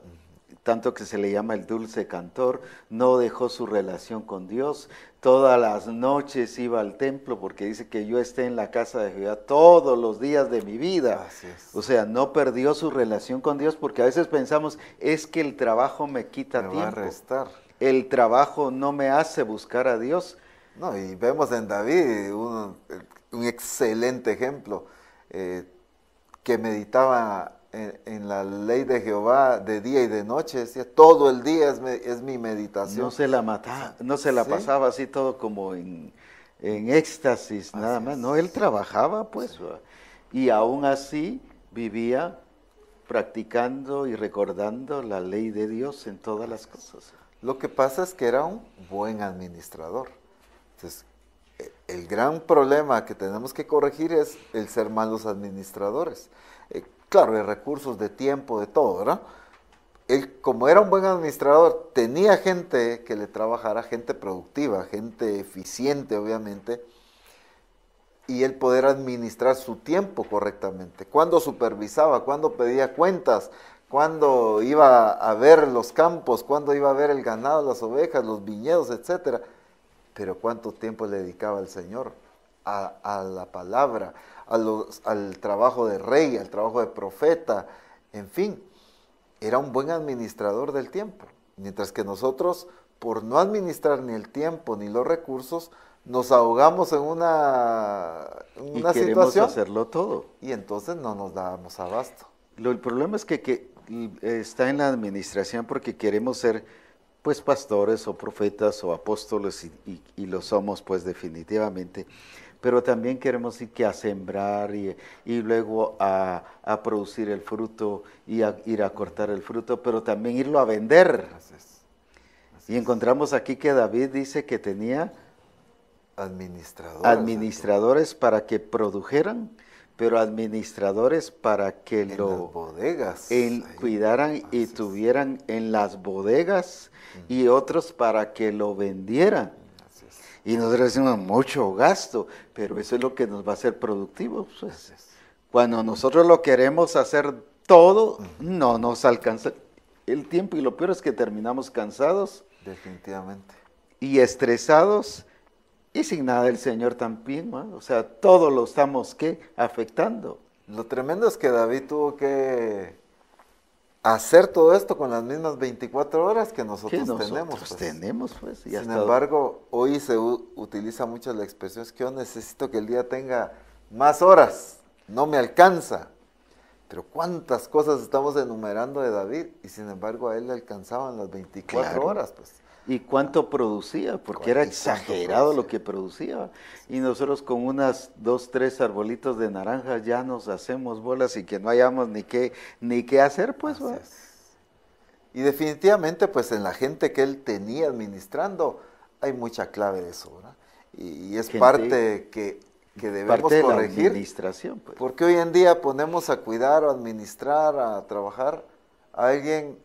tanto que se le llama el dulce cantor, no dejó su relación con Dios. Todas las noches iba al templo porque dice que yo esté en la casa de Jehová todos los días de mi vida. Así es. O sea, no perdió su relación con Dios porque a veces pensamos, es que el trabajo me quita Me va a tiempo. restar. El trabajo no me hace buscar a Dios. No, y vemos en David un excelente ejemplo, que meditaba en la ley de Jehová de día y de noche, decía, todo el día es mi meditación. No se la mataba, no se la Sí. pasaba así todo como en éxtasis, nada Así más. es. No, él trabajaba pues, ¿va? Y aún así vivía practicando y recordando la ley de Dios en todas las cosas. Lo que pasa es que era un buen administrador. Entonces, el gran problema que tenemos que corregir es el ser malos administradores. Claro, de recursos, de tiempo, de todo, ¿verdad? Él, como era un buen administrador, tenía gente que le trabajara, gente productiva, gente eficiente, obviamente, y él poder administrar su tiempo correctamente. Cuando supervisaba, cuando pedía cuentas, cuando iba a ver los campos, cuando iba a ver el ganado, las ovejas, los viñedos, etcétera. Pero cuánto tiempo le dedicaba al Señor, a la palabra, al trabajo de rey, al trabajo de profeta, en fin, era un buen administrador del tiempo. Mientras que nosotros, por no administrar ni el tiempo ni los recursos, nos ahogamos en una Y queremos situación hacerlo todo. y entonces no nos dábamos abasto. El problema es que está en la administración porque queremos ser pues pastores o profetas o apóstoles y lo somos pues definitivamente, pero también queremos ir que a sembrar y luego a producir el fruto y a ir a cortar el fruto, pero también irlo a vender. Así es. Y encontramos aquí que David dice que tenía Administradores para que produjeran, pero administradores para que en lo las bodegas. cuidaran y Así es. tuvieran en las bodegas y otros para que lo vendieran. Así es. Y nosotros decimos mucho gasto, pero eso es lo que nos va a hacer productivos. Pues. Así es. Cuando nosotros lo queremos hacer todo, no nos alcanza el tiempo y lo peor es que terminamos cansados Definitivamente. y estresados y sin nada del Señor también, ¿no? O sea, todo lo estamos ¿qué? Afectando. Lo tremendo es que David tuvo que hacer todo esto con las mismas 24 horas que nosotros tenemos. Pues. Tenemos, pues. Y Sin hasta embargo, hoy se utiliza mucho la expresión, es que yo necesito que el día tenga más horas, no me alcanza. Pero cuántas cosas estamos enumerando de David y sin embargo a él le alcanzaban las 24 Claro. horas, pues. ¿Y cuánto producía? Porque era ¿Y cuánto exagerado lo producía? que producía. Y nosotros con unas 2, 3 arbolitos de naranja ya nos hacemos bolas y que no hayamos ni qué hacer, pues. Así ¿va? es. Y definitivamente, pues en la gente que él tenía administrando, hay mucha clave de eso, ¿verdad? Y es Gente- parte que debemos Parte de la corregir, administración, pues. porque hoy en día ponemos a cuidar, a administrar, a trabajar a alguien,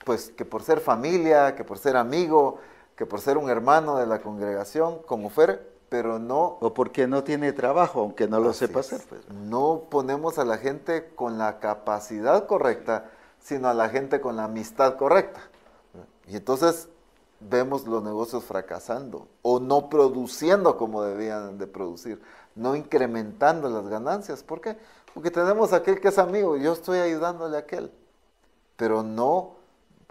pues que por ser familia, que por ser amigo, que por ser un hermano de la congregación, como fuera, pero no... O porque no tiene trabajo, aunque no lo Así sepa es. hacer, pues. No ponemos a la gente con la capacidad correcta, sino a la gente con la amistad correcta. Y entonces vemos los negocios fracasando o no produciendo como debían de producir, no incrementando las ganancias. ¿Por qué? Porque tenemos aquel que es amigo, yo estoy ayudándole a aquel, pero no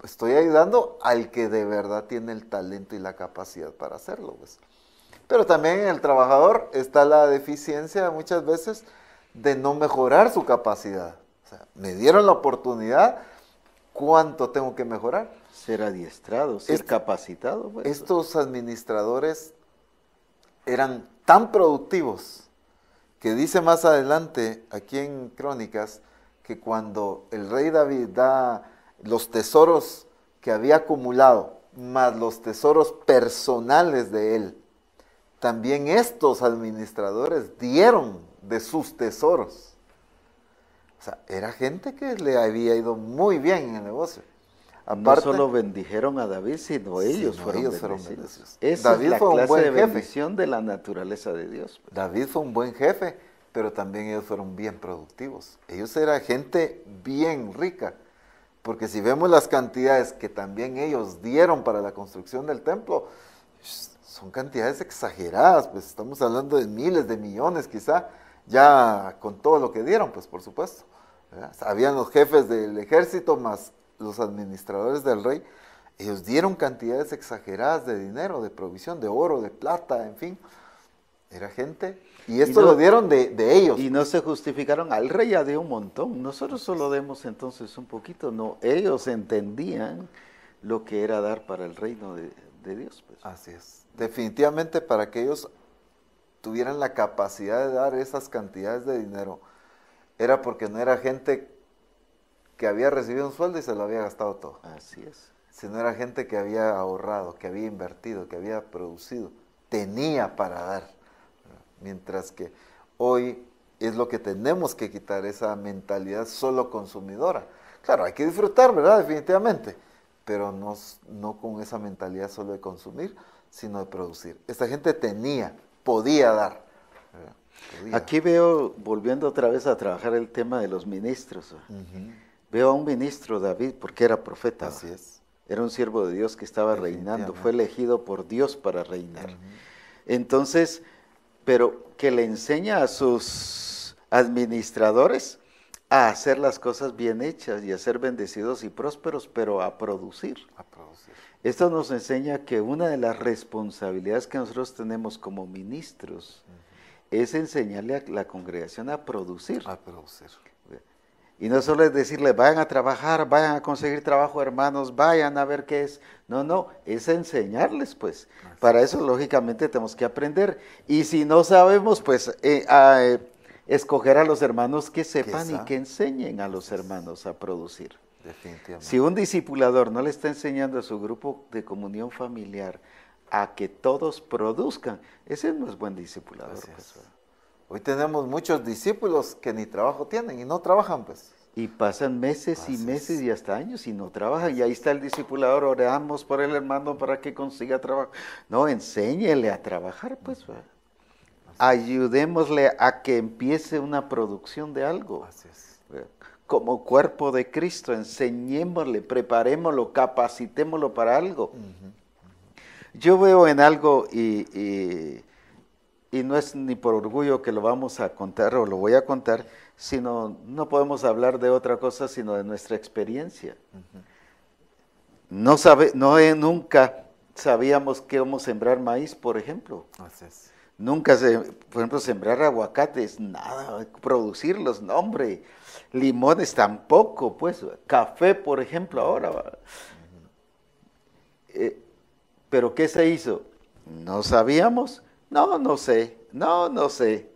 estoy ayudando al que de verdad tiene el talento y la capacidad para hacerlo, pues. Pero también en el trabajador está la deficiencia muchas veces de no mejorar su capacidad. O sea, me dieron la oportunidad, ¿cuánto tengo que mejorar? Ser adiestrado, ser capacitado, pues. Estos administradores eran tan productivos que dice más adelante, aquí en Crónicas, que cuando el rey David da los tesoros que había acumulado, más los tesoros personales de él, también estos administradores dieron de sus tesoros. O sea, era gente que le había ido muy bien en el negocio. Aparte, no solo bendijeron a David, sino ellos fueron bendecidos. bendecidos. Esa David es la fue un clase buen de jefe. bendición de la naturaleza de Dios. Pues. David fue un buen jefe, pero también ellos fueron bien productivos. Ellos eran gente bien rica, Porque si vemos las cantidades que también ellos dieron para la construcción del templo, son cantidades exageradas, pues estamos hablando de miles de millones quizá, ya con todo lo que dieron, pues por supuesto, ¿verdad? Habían los jefes del ejército más los administradores del rey, ellos dieron cantidades exageradas de dinero, de provisión, de oro, de plata, en fin, era gente, y esto lo dieron de ellos. Y no se justificaron, al rey ya dio un montón, nosotros solo demos entonces un poquito, no, ellos entendían lo que era dar para el reino de Dios. Pues. Así es, definitivamente para que ellos tuvieran la capacidad de dar esas cantidades de dinero, era porque no era gente que había recibido un sueldo y se lo había gastado todo. Así es. Sino era gente que había ahorrado, que había invertido, que había producido, tenía para dar. Mientras que hoy es lo que tenemos que quitar, esa mentalidad solo consumidora. Claro, hay que disfrutar, ¿verdad? Definitivamente, pero no con esa mentalidad solo de consumir, sino de producir. Esta gente tenía, podía dar. Podía. Aquí veo, volviendo otra vez a trabajar el tema de los ministros, veo a un ministro, David, porque era profeta. Así es. Era un siervo de Dios que estaba reinando, fue elegido por Dios para reinar. Entonces, pero que le enseña a sus administradores a hacer las cosas bien hechas y a ser bendecidos y prósperos, pero a producir. A producir. Esto nos enseña que una de las responsabilidades que nosotros tenemos como ministros es enseñarle a la congregación a producir. A producir. Y no solo es decirle, vayan a trabajar, vayan a conseguir trabajo, hermanos, vayan a ver qué es. No, es enseñarles, pues. Para eso, lógicamente, tenemos que aprender. Y si no sabemos, pues, escoger a los hermanos que sepan y que enseñen a los hermanos a producir. Definitivamente. Si un discipulador no le está enseñando a su grupo de comunión familiar a que todos produzcan, ese no es buen discipulador. Pues. Hoy tenemos muchos discípulos que ni trabajo tienen y no trabajan, pues. Y pasan meses y meses y hasta años y no trabajan. Y ahí está el discipulador, oramos por el hermano para que consiga trabajo. No, enséñele a trabajar, pues. Ayudémosle a que empiece una producción de algo. Así es. Como cuerpo de Cristo, enseñémosle, preparémoslo, capacitémoslo para algo. Yo veo en algo y no es ni por orgullo que lo vamos a contar o lo voy a contar, sino no podemos hablar de otra cosa sino de nuestra experiencia. Nunca sabíamos que íbamos a sembrar maíz, por ejemplo. Así es. Nunca, por ejemplo, sembrar aguacates, nada, producirlos, no hombre, limones tampoco, pues, café, por ejemplo, ahora. ¿Pero qué se hizo? No sabíamos. No sé,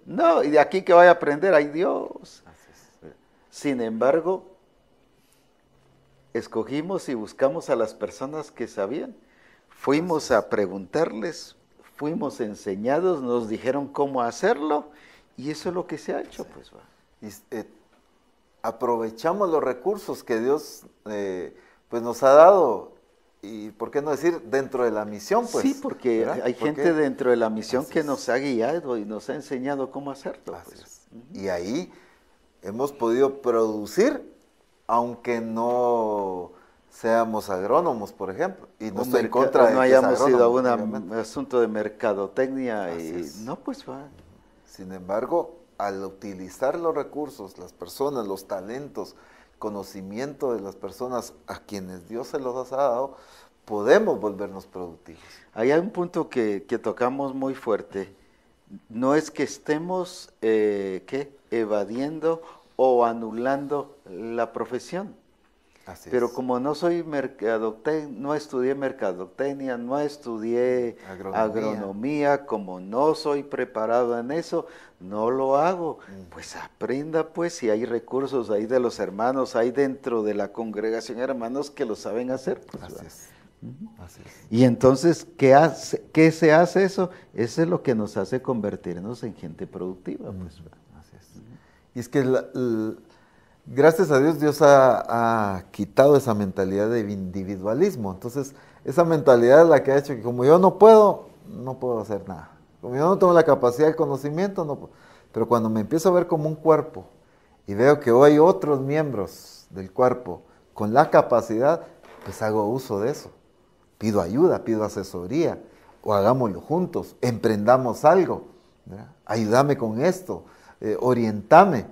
no, y de aquí que vaya a aprender, ay Dios. Sin embargo, escogimos y buscamos a las personas que sabían, fuimos a preguntarles, fuimos enseñados, nos dijeron cómo hacerlo, y eso es lo que se ha hecho, pues. Y, aprovechamos los recursos que Dios pues nos ha dado. Y por qué no decir dentro de la misión, pues. Sí, porque ¿verdad? Hay gente dentro de la misión que nos ha guiado y nos ha enseñado cómo hacerlo. Pues. Y ahí hemos podido producir, aunque no seamos agrónomos, por ejemplo. Y no estoy en contra de no hayamos ido a un asunto de mercadotecnia. No, pues va. Sin embargo, al utilizar los recursos, las personas, los talentos, conocimiento de las personas a quienes Dios se los ha dado, podemos volvernos productivos. Hay un punto que tocamos muy fuerte. No es que estemos evadiendo o anulando la profesión. Así pero es. como no soy no estudié mercadotecnia, no estudié agronomía, como no soy preparado en eso, no lo hago. Pues aprenda, pues, si hay recursos ahí de los hermanos, hay dentro de la congregación hermanos que lo saben hacer. Pues, así es. Así es. Y entonces, ¿qué se hace eso? Eso es lo que nos hace convertirnos en gente productiva. Pues. Así es. Y es que gracias a Dios, Dios ha quitado esa mentalidad de individualismo. Entonces, esa mentalidad es la que ha hecho que como yo no puedo hacer nada. Como yo no tengo la capacidad, el conocimiento, no puedo. Pero cuando me empiezo a ver como un cuerpo y veo que hoy hay otros miembros del cuerpo con la capacidad, pues hago uso de eso. Pido ayuda, pido asesoría, o hagámoslo juntos, emprendamos algo, ¿verdad? Ayúdame con esto, orientame.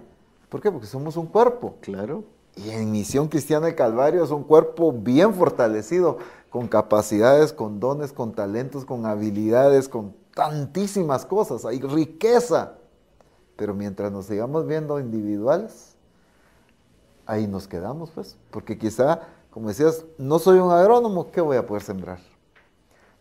¿Por qué? Porque somos un cuerpo. Claro. Y en Misión Cristiana del Calvario es un cuerpo bien fortalecido, con capacidades, con dones, con talentos, con habilidades, con tantísimas cosas. Hay riqueza. Pero mientras nos sigamos viendo individuales, ahí nos quedamos, pues. Porque quizá, como decías, no soy un agrónomo, ¿qué voy a poder sembrar?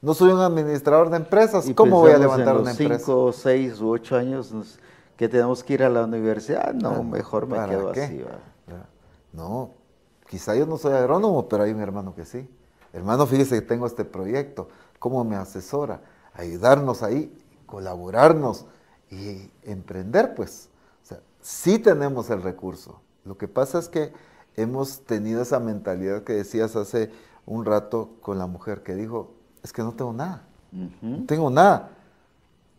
No soy un administrador de empresas, ¿cómo voy a levantar una empresa? 5, 6 u 8 años que tenemos que ir a la universidad. No, mejor me quedo así. ¿Va? No, quizá yo no soy agrónomo, pero hay un hermano que sí. Hermano, fíjese que tengo este proyecto, ¿cómo me asesora? Ayudarnos ahí, colaborarnos y emprender, pues. O sea, sí tenemos el recurso. Lo que pasa es que hemos tenido esa mentalidad que decías hace un rato con la mujer que dijo, es que no tengo nada, no tengo nada.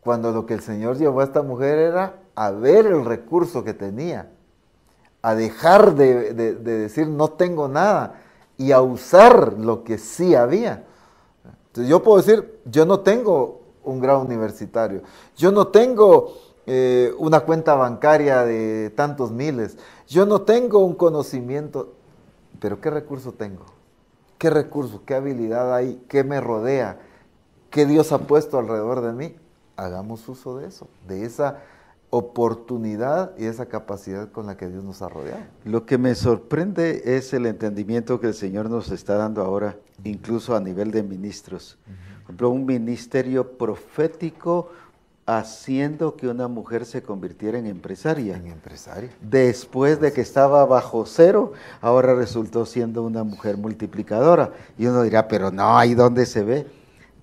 Cuando lo que el Señor llevó a esta mujer era a ver el recurso que tenía, a dejar de decir no tengo nada y a usar lo que sí había. Entonces yo puedo decir, yo no tengo un grado universitario, yo no tengo una cuenta bancaria de tantos miles, yo no tengo un conocimiento, pero ¿qué recurso tengo? ¿Qué recurso, qué habilidad hay, qué me rodea, qué Dios ha puesto alrededor de mí? Hagamos uso de eso, de esa oportunidad y esa capacidad con la que Dios nos ha rodeado. Lo que me sorprende es el entendimiento que el Señor nos está dando ahora, incluso a nivel de ministros. Por ejemplo, un ministerio profético haciendo que una mujer se convirtiera en empresaria. En empresaria. Después de que estaba bajo cero, ahora resultó siendo una mujer multiplicadora. Y uno dirá, pero no, ¿ahí dónde se ve?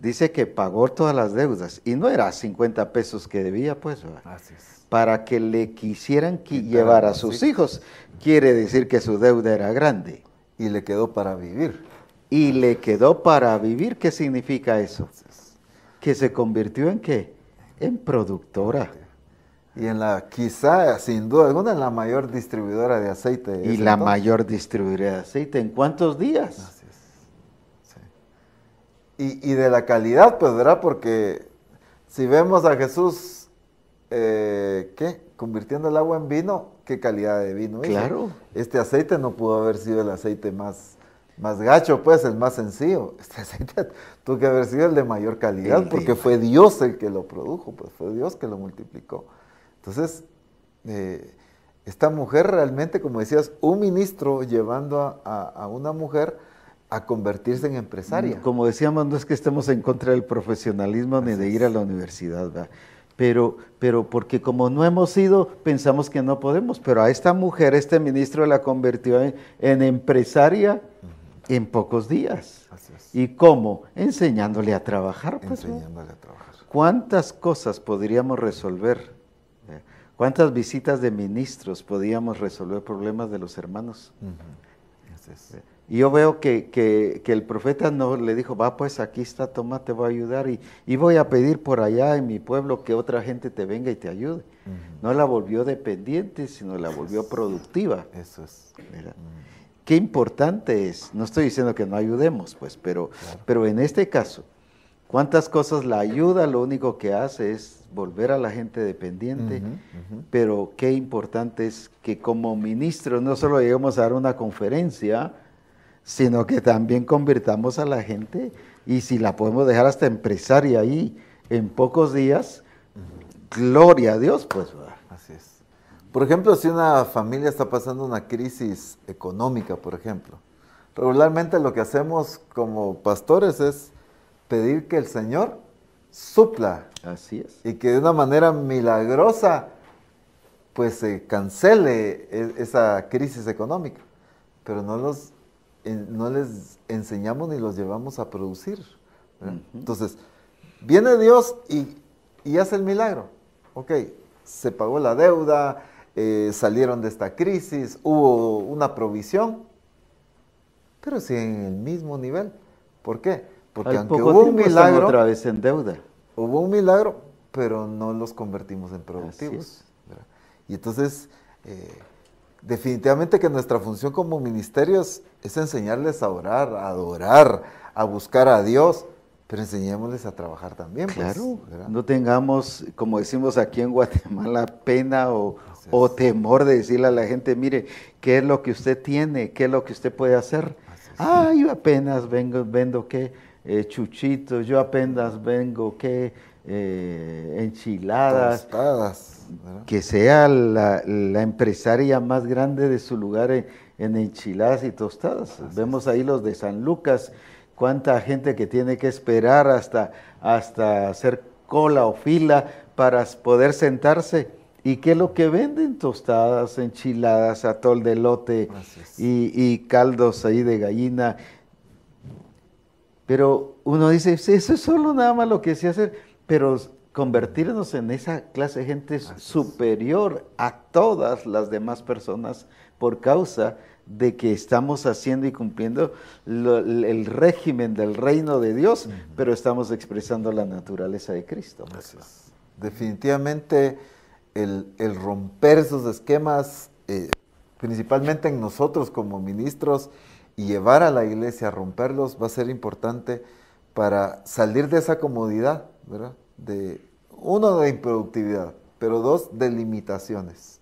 Dice que pagó todas las deudas y no era 50 pesos que debía, pues. Así es. Para que le quisieran llevar a sus hijos, quiere decir que su deuda era grande. Y le quedó para vivir. Y le quedó para vivir. ¿Qué significa eso? Que se convirtió en ¿qué? En productora. Y en la, quizá, sin duda alguna, en la mayor distribuidora de aceite. Y la mayor distribuidora de aceite. ¿En cuántos días? Así es. Sí. Y de la calidad, pues, ¿verdad? Porque si vemos a Jesús, convirtiendo el agua en vino, ¿qué calidad de vino hizo? Claro. Este aceite no pudo haber sido el aceite más gacho, pues, el más sencillo. Este aceite tuvo que haber sido el de mayor calidad, porque fue Dios el que lo produjo, pues fue Dios que lo multiplicó. Entonces, esta mujer realmente, como decías, un ministro llevando a una mujer a convertirse en empresaria. Como decíamos, no es que estemos en contra del profesionalismo ni de ir a la universidad, ¿verdad? Pero porque como no hemos ido, pensamos que no podemos, pero a esta mujer, este ministro la convirtió en empresaria en pocos días. Así es. ¿Y cómo? Enseñándole a trabajar. Pues, enseñándole a trabajar. ¿Cuántas cosas podríamos resolver? ¿Cuántas visitas de ministros podíamos resolver problemas de los hermanos? Así es. Y yo veo que el profeta no le dijo, va pues aquí está, toma, te voy a ayudar y voy a pedir por allá en mi pueblo que otra gente te venga y te ayude. No la volvió dependiente, sino la volvió productiva. Eso es. Qué importante es, no estoy diciendo que no ayudemos, pues, pero en este caso, ¿cuántas cosas la ayuda? Lo único que hace es volver a la gente dependiente, pero qué importante es que como ministros no solo lleguemos a dar una conferencia, sino que también convirtamos a la gente, y si la podemos dejar hasta empresaria ahí en pocos días, gloria a Dios, pues. Así es. Por ejemplo, si una familia está pasando una crisis económica, por ejemplo, regularmente lo que hacemos como pastores es pedir que el Señor supla. Así es. Y que de una manera milagrosa, pues se cancele esa crisis económica. Pero no les enseñamos ni los llevamos a producir. Entonces, viene Dios y hace el milagro. Ok, se pagó la deuda, salieron de esta crisis, hubo una provisión, pero sí en el mismo nivel. ¿Por qué? Porque aunque hubo un milagro, otra vez en deuda. Hubo un milagro, pero no los convertimos en productivos. Y entonces, definitivamente que nuestra función como ministerios es enseñarles a orar, a adorar, a buscar a Dios, pero enseñémosles a trabajar también. Claro, pues, no tengamos, como decimos aquí en Guatemala, pena o es. temor de decirle a la gente, mire, ¿qué es lo que usted tiene? ¿Qué es lo que usted puede hacer? Yo apenas vendo qué chuchitos, yo apenas vengo qué enchiladas. Tostadas, ¿verdad? Que sea la empresaria más grande de su lugar en enchiladas y tostadas. Vemos ahí los de San Lucas, cuánta gente que tiene que esperar hasta hacer cola o fila para poder sentarse. ¿Y qué es lo que venden? Tostadas, enchiladas, atol de elote y caldos ahí de gallina. Pero uno dice, sí, eso es solo nada más lo que sé hacer, pero convertirnos en esa clase de gente superior a todas las demás personas por causa de que estamos haciendo y cumpliendo el régimen del reino de Dios, pero estamos expresando la naturaleza de Cristo. Definitivamente el romper esos esquemas, principalmente en nosotros como ministros, y llevar a la iglesia a romperlos va a ser importante para salir de esa comodidad, ¿verdad? Uno, de improductividad, pero dos, de limitaciones,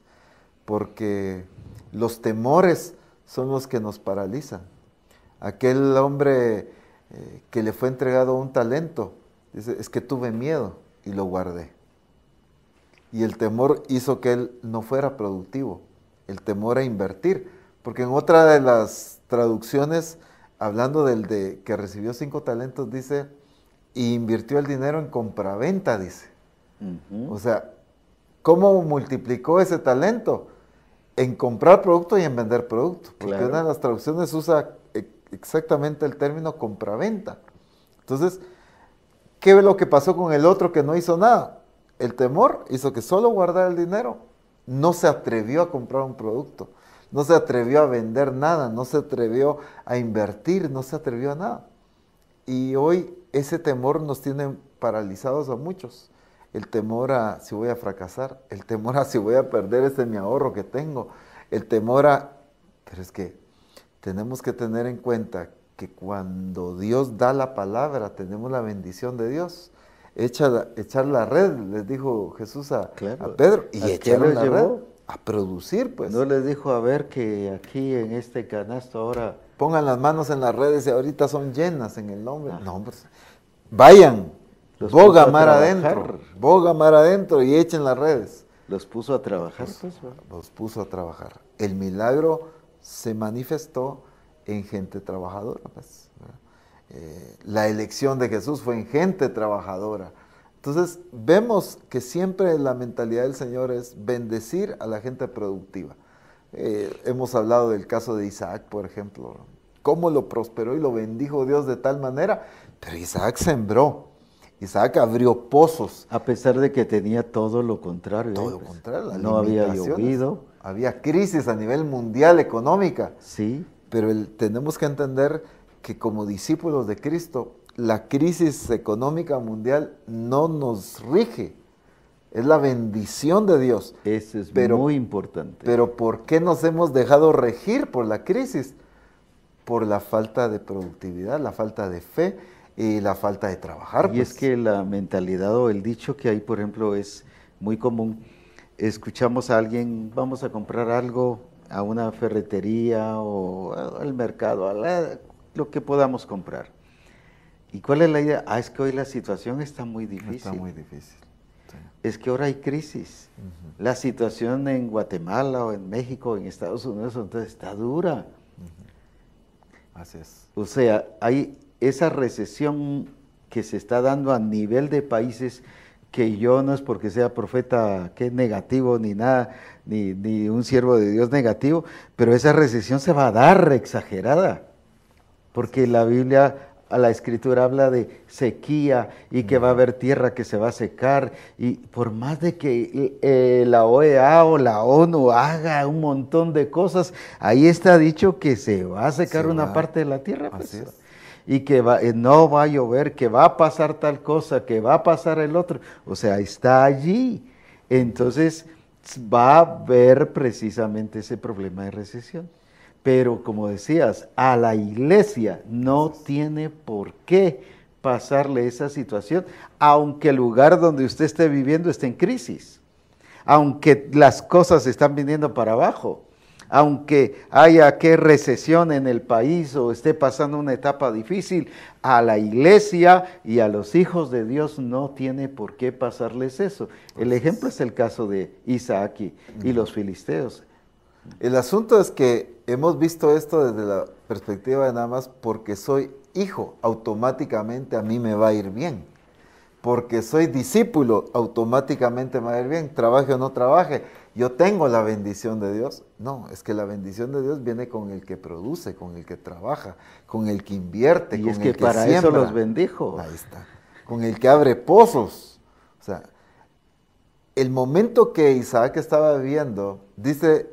porque los temores son los que nos paralizan. Aquel hombre que le fue entregado un talento, dice, es que tuve miedo y lo guardé. Y el temor hizo que él no fuera productivo, el temor a invertir, porque en otra de las traducciones, hablando del que recibió 5 talentos, dice, y invirtió el dinero en compraventa, dice. O sea, ¿cómo multiplicó ese talento? En comprar producto y en vender producto. Porque una de las traducciones usa exactamente el término compraventa. Entonces, ¿qué es lo que pasó con el otro que no hizo nada? El temor hizo que solo guardara el dinero. No se atrevió a comprar un producto. No se atrevió a vender nada. No se atrevió a invertir. No se atrevió a nada. Y hoy ese temor nos tiene paralizados a muchos. El temor a si voy a fracasar, el temor a si voy a perder mi ahorro que tengo, el temor a... Pero es que tenemos que tener en cuenta que cuando Dios da la palabra, tenemos la bendición de Dios. Echar la red, les dijo Jesús a Pedro, y echaron la red a producir, pues. No les dijo, a ver, que aquí en este canasto ahora... Pongan las manos en las redes y ahorita son llenas en el nombre. No, pues, vayan, boga mar adentro y echen las redes. Los puso a trabajar. Los puso a trabajar. El milagro se manifestó en gente trabajadora. Pues. La elección de Jesús fue en gente trabajadora. Entonces, vemos que siempre la mentalidad del Señor es bendecir a la gente productiva. Hemos hablado del caso de Isaac, por ejemplo. Cómo lo prosperó y lo bendijo Dios de tal manera. Pero Isaac sembró. Isaac abrió pozos. A pesar de que tenía todo lo contrario. Todo lo contrario. No había llovido. Había crisis a nivel mundial económica. Sí. Pero tenemos que entender que como discípulos de Cristo, la crisis económica mundial no nos rige. Es la bendición de Dios. Eso es muy importante. Pero ¿por qué nos hemos dejado regir por la crisis? Por la falta de productividad, la falta de fe y la falta de trabajar. Y es que la mentalidad o el dicho que hay, por ejemplo, es muy común. Escuchamos a alguien, vamos a comprar algo a una ferretería o al mercado, lo que podamos comprar. ¿Y cuál es la idea? Es que hoy la situación está muy difícil. Está muy difícil. Sí. Es que ahora hay crisis. La situación en Guatemala o en México, en Estados Unidos, entonces está dura. Así es. O sea, hay esa recesión que se está dando a nivel de países que yo no es porque sea profeta que negativo ni nada, ni un siervo de Dios negativo, pero esa recesión se va a dar exagerada, porque la Biblia, a la Escritura habla de sequía y que va a haber tierra que se va a secar, y por más de que la OEA o la ONU haga un montón de cosas, ahí está dicho que se va a secar una parte de la tierra, pues. Así es. Y que no va a llover, que va a pasar tal cosa, que va a pasar el otro. O sea, está allí. Entonces va a haber precisamente ese problema de recesión. Pero como decías, a la iglesia no tiene por qué pasarle esa situación, aunque el lugar donde usted esté viviendo esté en crisis, aunque las cosas están viniendo para abajo, aunque haya que recesión en el país o esté pasando una etapa difícil, a la iglesia y a los hijos de Dios no tiene por qué pasarles eso. El ejemplo es el caso de Isaac y los filisteos. El asunto es que hemos visto esto desde la perspectiva de nada más porque soy hijo, automáticamente a mí me va a ir bien. Porque soy discípulo, automáticamente me va a ir bien. Trabaje o no trabaje, yo tengo la bendición de Dios. No, es que la bendición de Dios viene con el que produce, con el que trabaja, con el que invierte, Y con es el que que para siembra. eso los bendijo. Ahí está. Con el que abre pozos. O sea, el momento que Isaac estaba viviendo, dice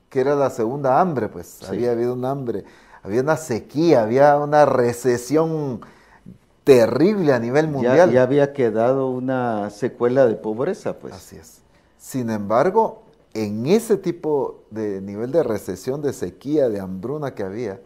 que era la segunda hambre, pues. Sí. Había habido un hambre, había una sequía, había una recesión terrible a nivel mundial. Ya había quedado una secuela de pobreza, pues. Así es. Sin embargo, en ese tipo de nivel de recesión, de sequía, de hambruna que había,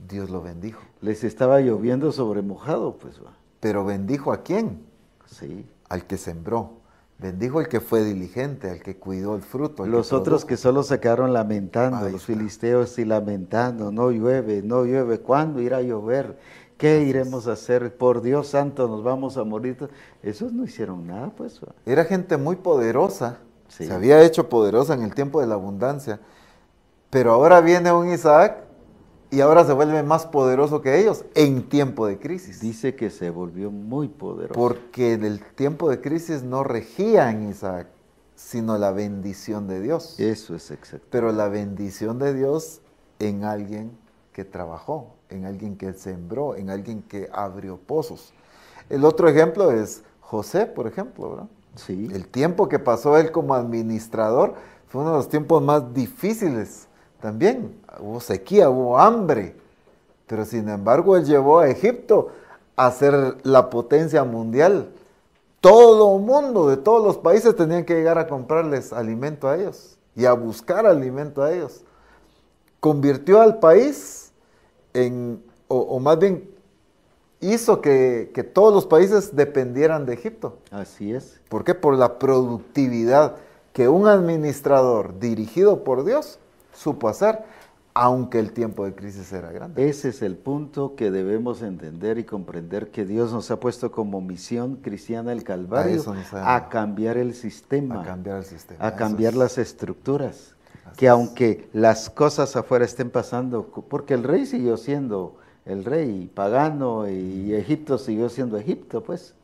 Dios lo bendijo. Les estaba lloviendo sobre mojado, pues. Pero bendijo ¿a quién? Sí. Al que sembró. Bendijo al que fue diligente, al que cuidó el fruto. Los otros que solo se quedaron lamentando, los filisteos y lamentando, no llueve, no llueve, ¿cuándo irá a llover? ¿Qué iremos a hacer? Por Dios santo nos vamos a morir. Esos no hicieron nada, pues. Era gente muy poderosa, sí. Se había hecho poderosa en el tiempo de la abundancia, pero ahora viene un Isaac y ahora se vuelve más poderoso que ellos en tiempo de crisis. Dice que se volvió muy poderoso. Porque en el tiempo de crisis no regía en Isaac, sino la bendición de Dios. Eso es exacto. Pero la bendición de Dios en alguien que trabajó, en alguien que sembró, en alguien que abrió pozos. El otro ejemplo es José, por ejemplo, ¿verdad? Sí. El tiempo que pasó él como administrador fue uno de los tiempos más difíciles también. Hubo sequía, hubo hambre, pero sin embargo él llevó a Egipto a ser la potencia mundial. Todo el mundo de todos los países tenían que llegar a comprarles alimento a ellos y a buscar alimento a ellos. Convirtió al país o más bien hizo que todos los países dependieran de Egipto. Así es. ¿Por qué? Por la productividad que un administrador dirigido por Dios supo hacer, aunque el tiempo de crisis era grande. Ese es el punto que debemos entender y comprender, que Dios nos ha puesto como misión cristiana el Calvario a cambiar el sistema, a cambiar el sistema, a cambiar las estructuras. Que aunque las cosas afuera estén pasando, porque el rey siguió siendo el rey pagano y Egipto siguió siendo Egipto, pues,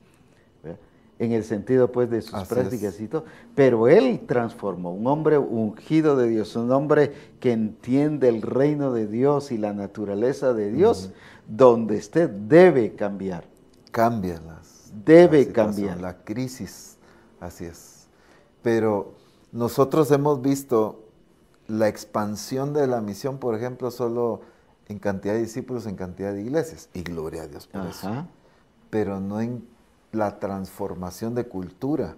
¿verdad? En el sentido pues de sus prácticas y todo, pero él transformó, un hombre ungido de Dios, un hombre que entiende el reino de Dios y la naturaleza de Dios, donde usted debe cambiar. Cámbialas. Debe cambiar. La crisis, así es. Pero nosotros hemos visto la expansión de la misión, por ejemplo, solo en cantidad de discípulos, en cantidad de iglesias, y gloria a Dios por eso, pero no en la transformación de cultura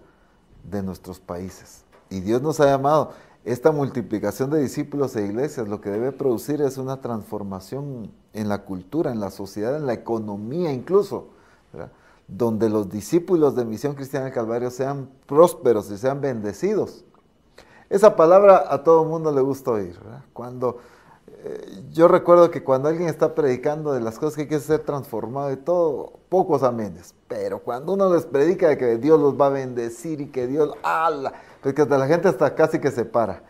de nuestros países. Y Dios nos ha llamado, esta multiplicación de discípulos e iglesias, lo que debe producir es una transformación en la cultura, en la sociedad, en la economía incluso, ¿verdad? Donde los discípulos de Misión Cristiana del Calvario sean prósperos y sean bendecidos. Esa palabra a todo el mundo le gusta oír, ¿verdad? Yo recuerdo que cuando alguien está predicando de las cosas que hay que ser transformado y todo, pocos amenes. Pero cuando uno les predica de que Dios los va a bendecir y que Dios, ¡ala! Porque hasta la gente hasta casi que se para.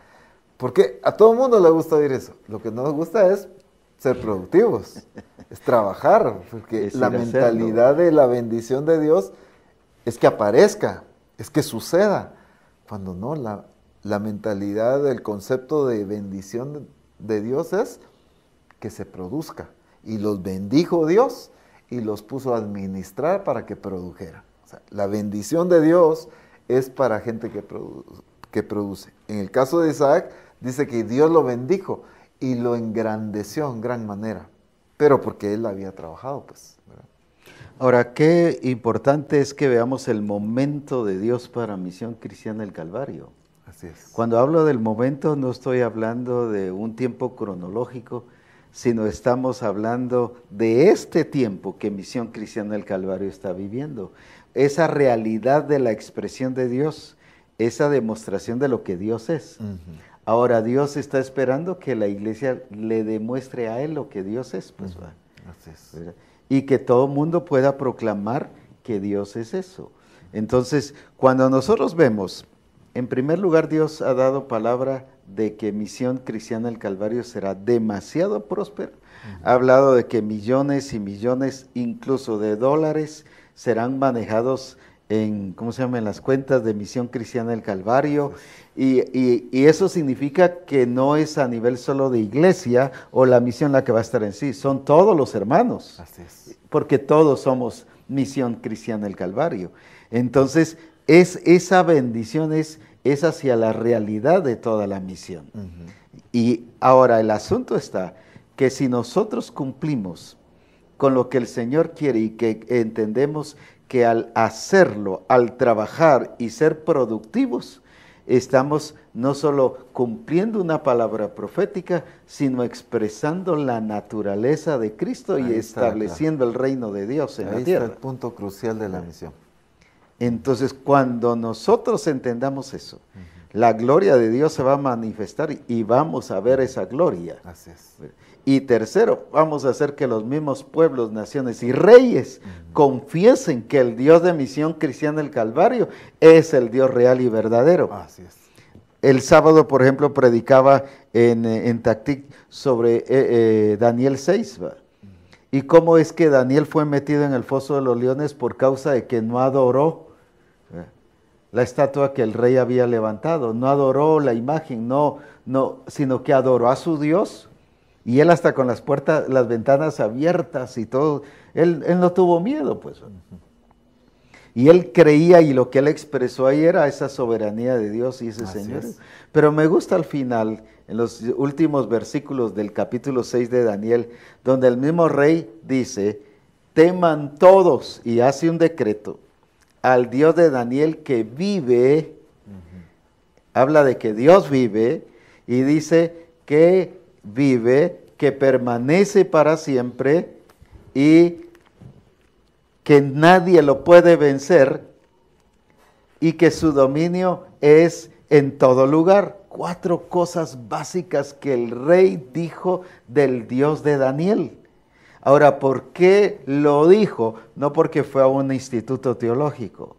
Porque a todo el mundo le gusta oír eso. Lo que no nos gusta es ser productivos, es trabajar. Porque es la mentalidad de la bendición de Dios es que aparezca, es que suceda. Cuando no, la mentalidad del concepto de bendición de Dios es que se produzca. Y los bendijo Dios y los puso a administrar para que produjera. O sea, la bendición de Dios es para gente que produce. En el caso de Isaac, dice que Dios lo bendijo y lo engrandeció en gran manera. Pero porque él había trabajado, pues, ¿verdad? Ahora, qué importante es que veamos el momento de Dios para Misión Cristiana del Calvario. Así es. Cuando hablo del momento no estoy hablando de un tiempo cronológico, sino estamos hablando de este tiempo que Misión Cristiana del Calvario está viviendo. Esa realidad de la expresión de Dios, esa demostración de lo que Dios es. Ahora Dios está esperando que la iglesia le demuestre a Él lo que Dios es. Pues, Así es. ¿verdad? Y que todo mundo pueda proclamar que Dios es eso. Entonces, cuando nosotros vemos, en primer lugar, Dios ha dado palabra de que Misión Cristiana del Calvario será demasiado próspera. Ha hablado de que millones y millones, incluso de dólares, serán manejados en, ¿cómo se llama?, en las cuentas de Misión Cristiana del Calvario. Y eso significa que no es a nivel solo de iglesia o la misión la que va a estar en sí, son todos los hermanos. Así es. Porque todos somos Misión Cristiana del Calvario. Entonces, esa bendición es hacia la realidad de toda la misión. Y ahora el asunto está que si nosotros cumplimos con lo que el Señor quiere y que entendemos que al hacerlo, al trabajar y ser productivos, estamos no solo cumpliendo una palabra profética, sino expresando la naturaleza de Cristo y estableciendo el reino de Dios en la tierra. Ahí está el punto crucial de la misión. Entonces, cuando nosotros entendamos eso, la gloria de Dios se va a manifestar y vamos a ver esa gloria. Así es. Y tercero, vamos a hacer que los mismos pueblos, naciones y reyes confiesen que el Dios de Misión Cristiana del Calvario es el Dios real y verdadero. Así es. El sábado, por ejemplo, predicaba en Tactic sobre Daniel 6, ¿va? Y cómo es que Daniel fue metido en el foso de los leones por causa de que no adoró la estatua que el rey había levantado, no adoró la imagen, sino que adoró a su Dios. Y él hasta con las puertas, las ventanas abiertas y todo, él no tuvo miedo, pues. Y él creía, y lo que él expresó ahí era esa soberanía de Dios y ese Señor. Pero me gusta al final, en los últimos versículos del capítulo 6 de Daniel, donde el mismo rey dice, teman todos, y hace un decreto, al Dios de Daniel que vive, habla de que Dios vive, y dice que vive, que permanece para siempre y que nadie lo puede vencer y que su dominio es en todo lugar. 4 cosas básicas que el rey dijo del Dios de Daniel. Ahora, ¿por qué lo dijo? No porque fue a un instituto teológico,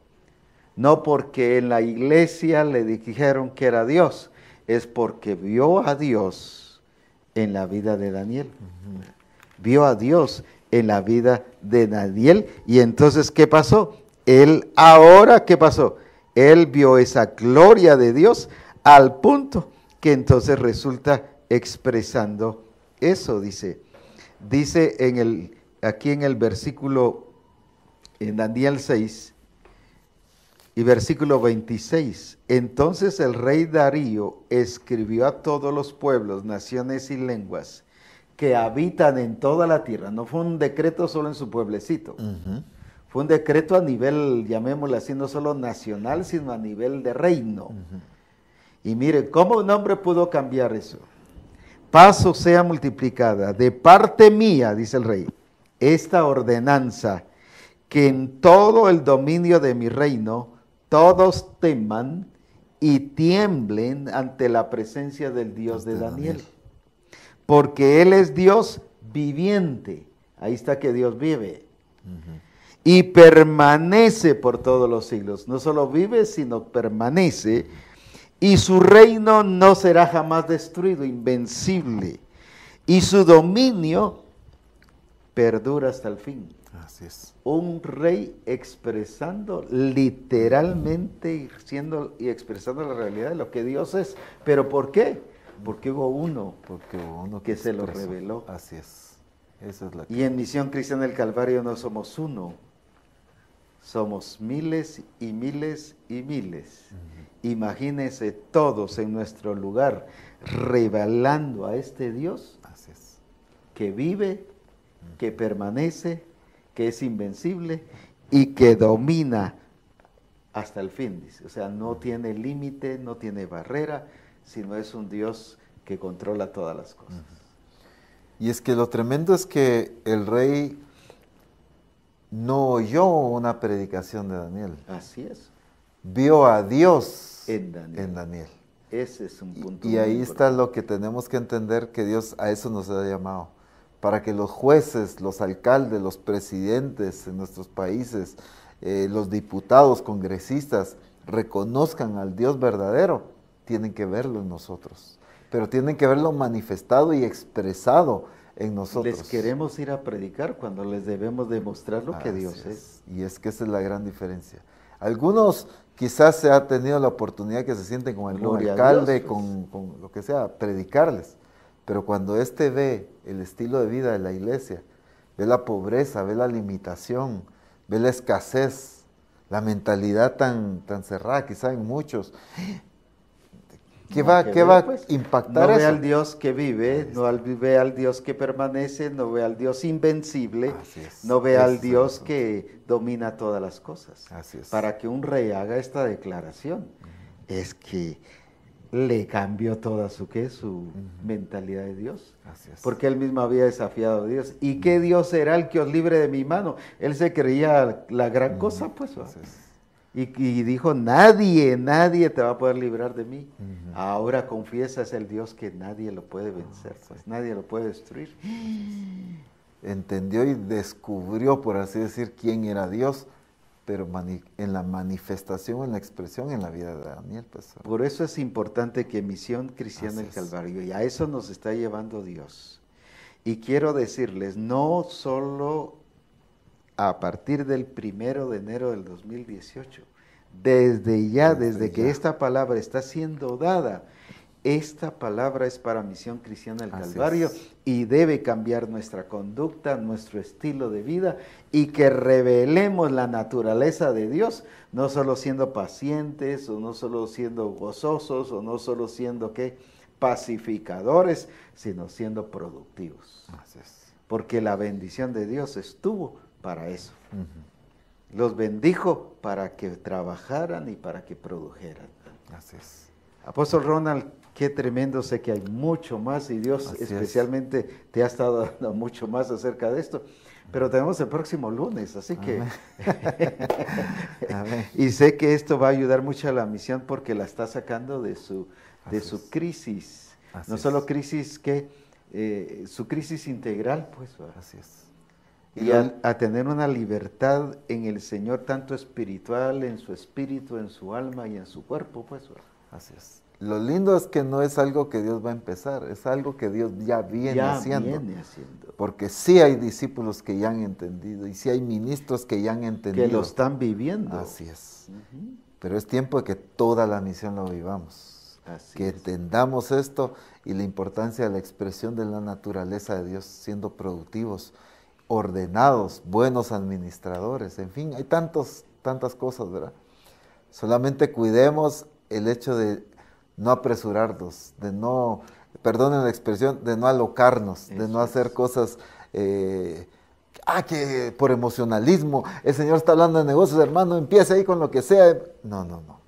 no porque en la iglesia le dijeron que era Dios, es porque vio a Dios en la vida de Daniel. Vio a Dios en la vida de Daniel. Y entonces, ¿qué pasó? ¿Qué pasó? Él vio esa gloria de Dios al punto que entonces resulta expresando eso, dice aquí en el versículo, en Daniel 6, y versículo 26, entonces el rey Darío escribió a todos los pueblos, naciones y lenguas que habitan en toda la tierra. No fue un decreto solo en su pueblecito, fue un decreto a nivel, llamémoslo así, no solo nacional, sino a nivel de reino. Y mire, ¿cómo un hombre pudo cambiar eso? Paso sea multiplicada de parte mía, dice el rey, esta ordenanza, que en todo el dominio de mi reino todos teman y tiemblen ante la presencia del Dios de Daniel. Porque Él es Dios viviente. Ahí está que Dios vive. Y permanece por todos los siglos. No solo vive, sino permanece. Y su reino no será jamás destruido, invencible. Y su dominio perdura hasta el fin. Así es. Un rey expresando literalmente y expresando la realidad de lo que Dios es. ¿Pero por qué? Porque hubo uno que se lo reveló. Así es. Esa es la y en Misión Cristiana del Calvario no somos uno, somos miles y miles y miles. Imagínense todos en nuestro lugar revelando a este Dios. Así es. Que vive, que permanece, que es invencible y que domina hasta el fin, dice. O sea, no tiene límite, no tiene barrera, sino es un Dios que controla todas las cosas. Y es que lo tremendo es que el rey no oyó una predicación de Daniel. Así es. Vio a Dios En Daniel. en Daniel. Ese es un punto Y muy ahí está importante. lo que tenemos que entender, que Dios a eso nos ha llamado. Para que los jueces, los alcaldes, los presidentes en nuestros países, los diputados, congresistas, reconozcan al Dios verdadero, tienen que verlo en nosotros. Pero tienen que verlo manifestado y expresado en nosotros. Les queremos ir a predicar cuando les debemos demostrar lo que Así Dios es. Y es que esa es la gran diferencia. Algunos quizás se ha tenido la oportunidad que se sienten con algún Gloria a alcalde, Dios, pues. con lo que sea, predicarles. Pero cuando éste ve el estilo de vida de la iglesia, ve la pobreza, ve la limitación, ve la escasez, la mentalidad tan cerrada quizá en muchos, ¿qué va a impactar no eso? ve al Dios que vive, ve al Dios que permanece, no ve al Dios invencible, Así es. no ve Ese al es el Dios asunto. que domina todas las cosas. Así es. Para que un rey haga esta declaración, es que le cambió toda su mentalidad de Dios. Así es. Porque él mismo había desafiado a Dios. ¿Y qué Dios será el que os libre de mi mano? Él se creía la gran cosa, pues. ¿va? Así es. Y dijo, nadie te va a poder librar de mí. Ahora confiesa, es el Dios que nadie lo puede vencer, pues nadie lo puede destruir. Entendió y descubrió, por así decir, quién era Dios, pero en la manifestación, en la expresión, en la vida de Daniel. Pues, Por eso es importante que Misión Cristiana Así del es. Calvario, y a eso nos está llevando Dios. Y quiero decirles, no solo a partir del 1 de enero del 2018, desde que esta palabra está siendo dada, esta palabra es para Misión Cristiana del Así Calvario es. y debe cambiar nuestra conducta, nuestro estilo de vida y que revelemos la naturaleza de Dios, no solo siendo pacientes o no solo siendo gozosos o no solo siendo pacificadores, sino siendo productivos. Así es. Porque la bendición de Dios estuvo para eso. Los bendijo para que trabajaran y para que produjeran. Así es. Apóstol Ronald, qué tremendo, sé que hay mucho más y Dios Así especialmente te ha estado dando mucho más acerca de esto, pero tenemos el próximo lunes, así que... Amén. Y sé que esto va a ayudar mucho a la misión porque la está sacando de su crisis, Así no es. solo crisis su crisis integral, pues. Así es. Y a tener una libertad en el Señor, tanto espiritual, en su espíritu, en su alma y en su cuerpo, pues. Así es. Lo lindo es que no es algo que Dios va a empezar, es algo que Dios ya viene haciendo. Porque sí hay discípulos que ya han entendido y sí hay ministros que ya han entendido. Que lo están viviendo. Así es. Pero es tiempo de que toda la misión lo vivamos. Que entendamos esto y la importancia de la expresión de la naturaleza de Dios, siendo productivos, ordenados, buenos administradores, en fin, hay tantas cosas, ¿verdad? Solamente cuidemos el hecho de no apresurarnos, de no, perdonen la expresión, de no alocarnos, de no hacer cosas que por emocionalismo, el Señor está hablando de negocios, hermano, empiece ahí con lo que sea. No.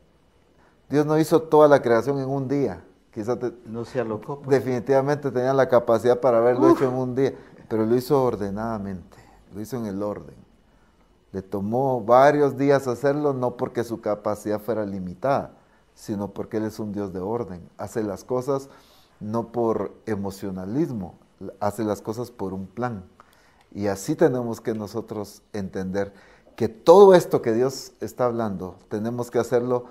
Dios no hizo toda la creación en un día. Quizás no se alocó. Pues. Definitivamente tenía la capacidad para haberlo hecho en un día, pero lo hizo ordenadamente, lo hizo en el orden. Le tomó varios días hacerlo, no porque su capacidad fuera limitada, sino porque Él es un Dios de orden. Hace las cosas no por emocionalismo, hace las cosas por un plan. Y así tenemos que nosotros entender que todo esto que Dios está hablando, tenemos que hacerlo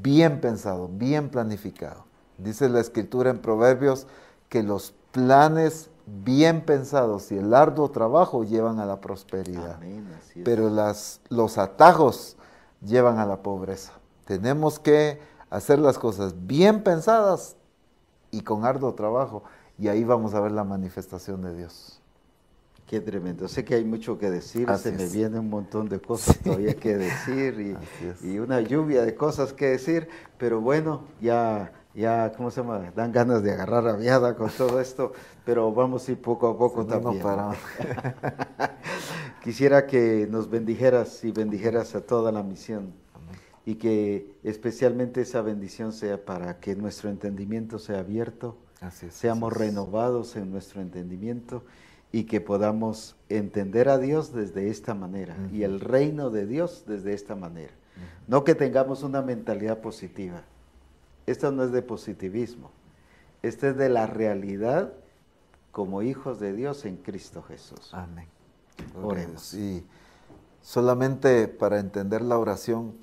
bien pensado, bien planificado. Dice la Escritura en Proverbios que los planes bien pensados y el arduo trabajo llevan a la prosperidad. Amén, así es. Pero los atajos llevan a la pobreza. Tenemos que hacer las cosas bien pensadas y con arduo trabajo, y ahí vamos a ver la manifestación de Dios. Qué tremendo. Sé que hay mucho que decir, Así me es. viene un montón de cosas todavía que decir y una lluvia de cosas que decir, pero bueno, ya, ¿cómo se llama? Dan ganas de agarrar rabiada con todo esto, pero vamos a ir poco a poco también. No paramos. Quisiera que nos bendijeras y bendijeras a toda la misión. Amén. y que especialmente esa bendición sea para que nuestro entendimiento sea abierto, seamos renovados en nuestro entendimiento y que podamos entender a Dios desde esta manera y el reino de Dios desde esta manera. No que tengamos una mentalidad positiva. Esto no es de positivismo. Esto es de la realidad como hijos de Dios en Cristo Jesús. Amén. Oremos. Y solamente para entender la oración,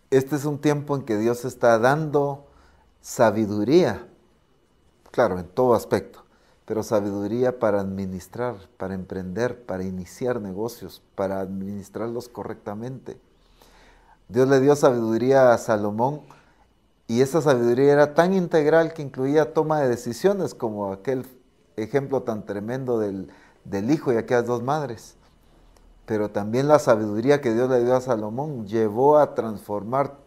este es un tiempo en que Dios está dando sabiduría, claro, en todo aspecto, pero sabiduría para administrar, para emprender, para iniciar negocios, para administrarlos correctamente. Dios le dio sabiduría a Salomón y esa sabiduría era tan integral que incluía toma de decisiones, como aquel ejemplo tan tremendo del hijo y aquellas dos madres. Pero también la sabiduría que Dios le dio a Salomón llevó a transformar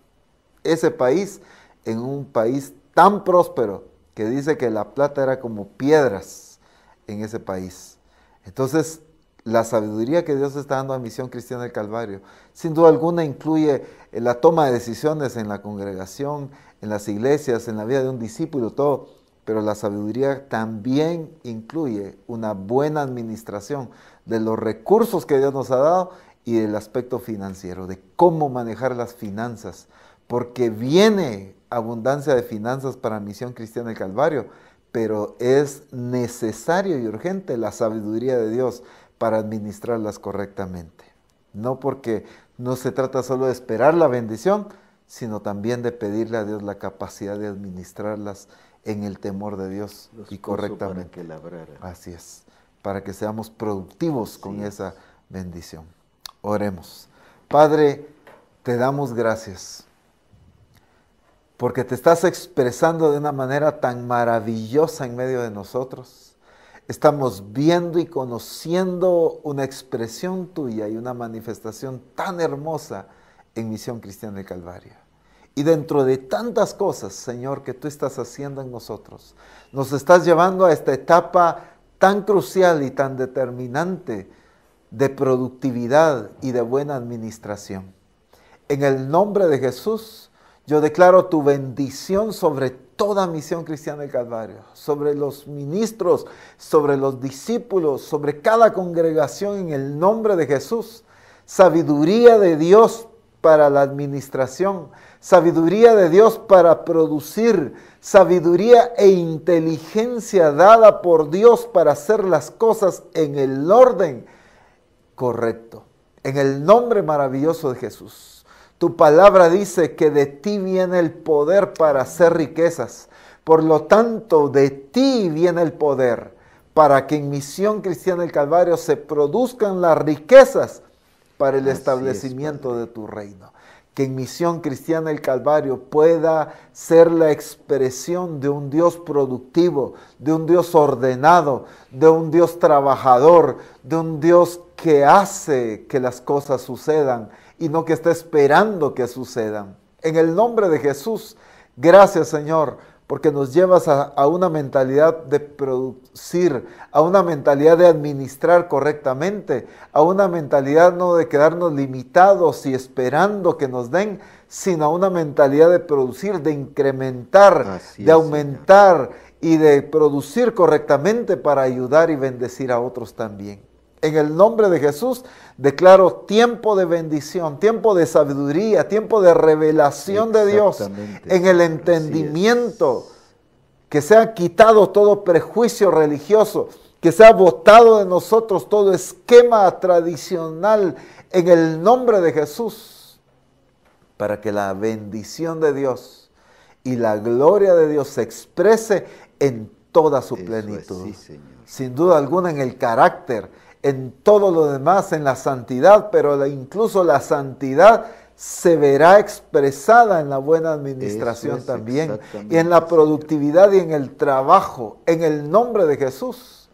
ese país en un país tan próspero que dice que la plata era como piedras en ese país. Entonces, la sabiduría que Dios está dando a Misión Cristiana del Calvario, sin duda alguna incluye la toma de decisiones en la congregación, en las iglesias, en la vida de un discípulo, todo. Pero la sabiduría también incluye una buena administración de los recursos que Dios nos ha dado y del aspecto financiero, de cómo manejar las finanzas, porque viene abundancia de finanzas para Misión Cristiana del Calvario, pero es necesario y urgente la sabiduría de Dios para administrarlas correctamente. No porque no se trata solo de esperar la bendición, sino también de pedirle a Dios la capacidad de administrarlas en el temor de Dios y correctamente. Para que labrara. Así es, para que seamos productivos con esa bendición. Oremos. Padre, te damos gracias porque te estás expresando de una manera tan maravillosa en medio de nosotros. Estamos viendo y conociendo una expresión tuya y una manifestación tan hermosa en Misión Cristiana del Calvario. Y dentro de tantas cosas, Señor, que tú estás haciendo en nosotros, nos estás llevando a esta etapa tan crucial y tan determinante de productividad y de buena administración. En el nombre de Jesús, yo declaro tu bendición sobre toda Misión Cristiana del Calvario, sobre los ministros, sobre los discípulos, sobre cada congregación en el nombre de Jesús. Sabiduría de Dios para la administración, sabiduría de Dios para producir, sabiduría e inteligencia dada por Dios para hacer las cosas en el orden correcto, en el nombre maravilloso de Jesús. Tu palabra dice que de ti viene el poder para hacer riquezas. Por lo tanto, de ti viene el poder para que en Misión Cristiana del Calvario se produzcan las riquezas para el establecimiento de tu reino. Que en Misión Cristiana del Calvario pueda ser la expresión de un Dios productivo, de un Dios ordenado, de un Dios trabajador, de un Dios que hace que las cosas sucedan y no que está esperando que sucedan. En el nombre de Jesús, gracias Señor, porque nos llevas a una mentalidad de producir, a una mentalidad de administrar correctamente, a una mentalidad no de quedarnos limitados y esperando que nos den, sino a una mentalidad de producir, de incrementar, de aumentar y de producir correctamente para ayudar y bendecir a otros también. En el nombre de Jesús declaro tiempo de bendición, tiempo de sabiduría, tiempo de revelación de Dios en el entendimiento, que sea quitado todo prejuicio religioso, que sea botado de nosotros todo esquema tradicional en el nombre de Jesús, para que la bendición de Dios y la gloria de Dios se exprese en toda su plenitud. Sin duda alguna en el carácter, en todo lo demás, en la santidad, pero incluso la santidad se verá expresada en la buena administración también, y en la productividad y en el trabajo, en el nombre de Jesús.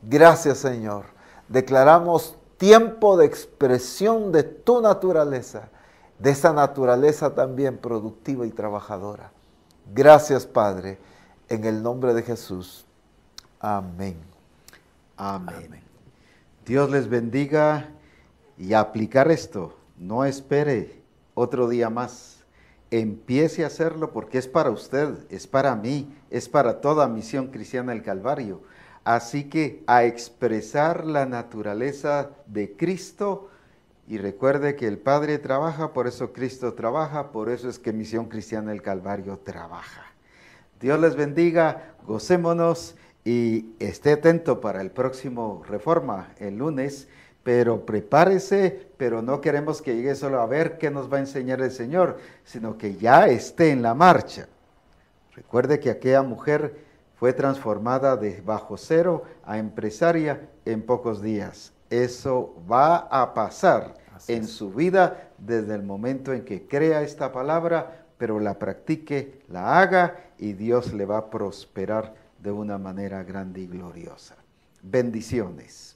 Gracias, Señor. Declaramos tiempo de expresión de tu naturaleza, de esa naturaleza también productiva y trabajadora. Gracias, Padre, en el nombre de Jesús. Amén. Amén. Dios les bendiga y a aplicar esto. No espere otro día más. Empiece a hacerlo porque es para usted, es para mí, es para toda Misión Cristiana del Calvario. Así que a expresar la naturaleza de Cristo, y recuerde que el Padre trabaja, por eso Cristo trabaja, por eso es que Misión Cristiana del Calvario trabaja. Dios les bendiga, gocémonos y esté atento para el próximo Reforma, el lunes, pero prepárese, pero no queremos que llegue solo a ver qué nos va a enseñar el Señor, sino que ya esté en la marcha. Recuerde que aquella mujer fue transformada de bajo cero a empresaria en pocos días. Eso va a pasar en su vida desde el momento en que crea esta palabra, pero la practique, la haga y Dios le va a prosperar de una manera grande y gloriosa. Bendiciones.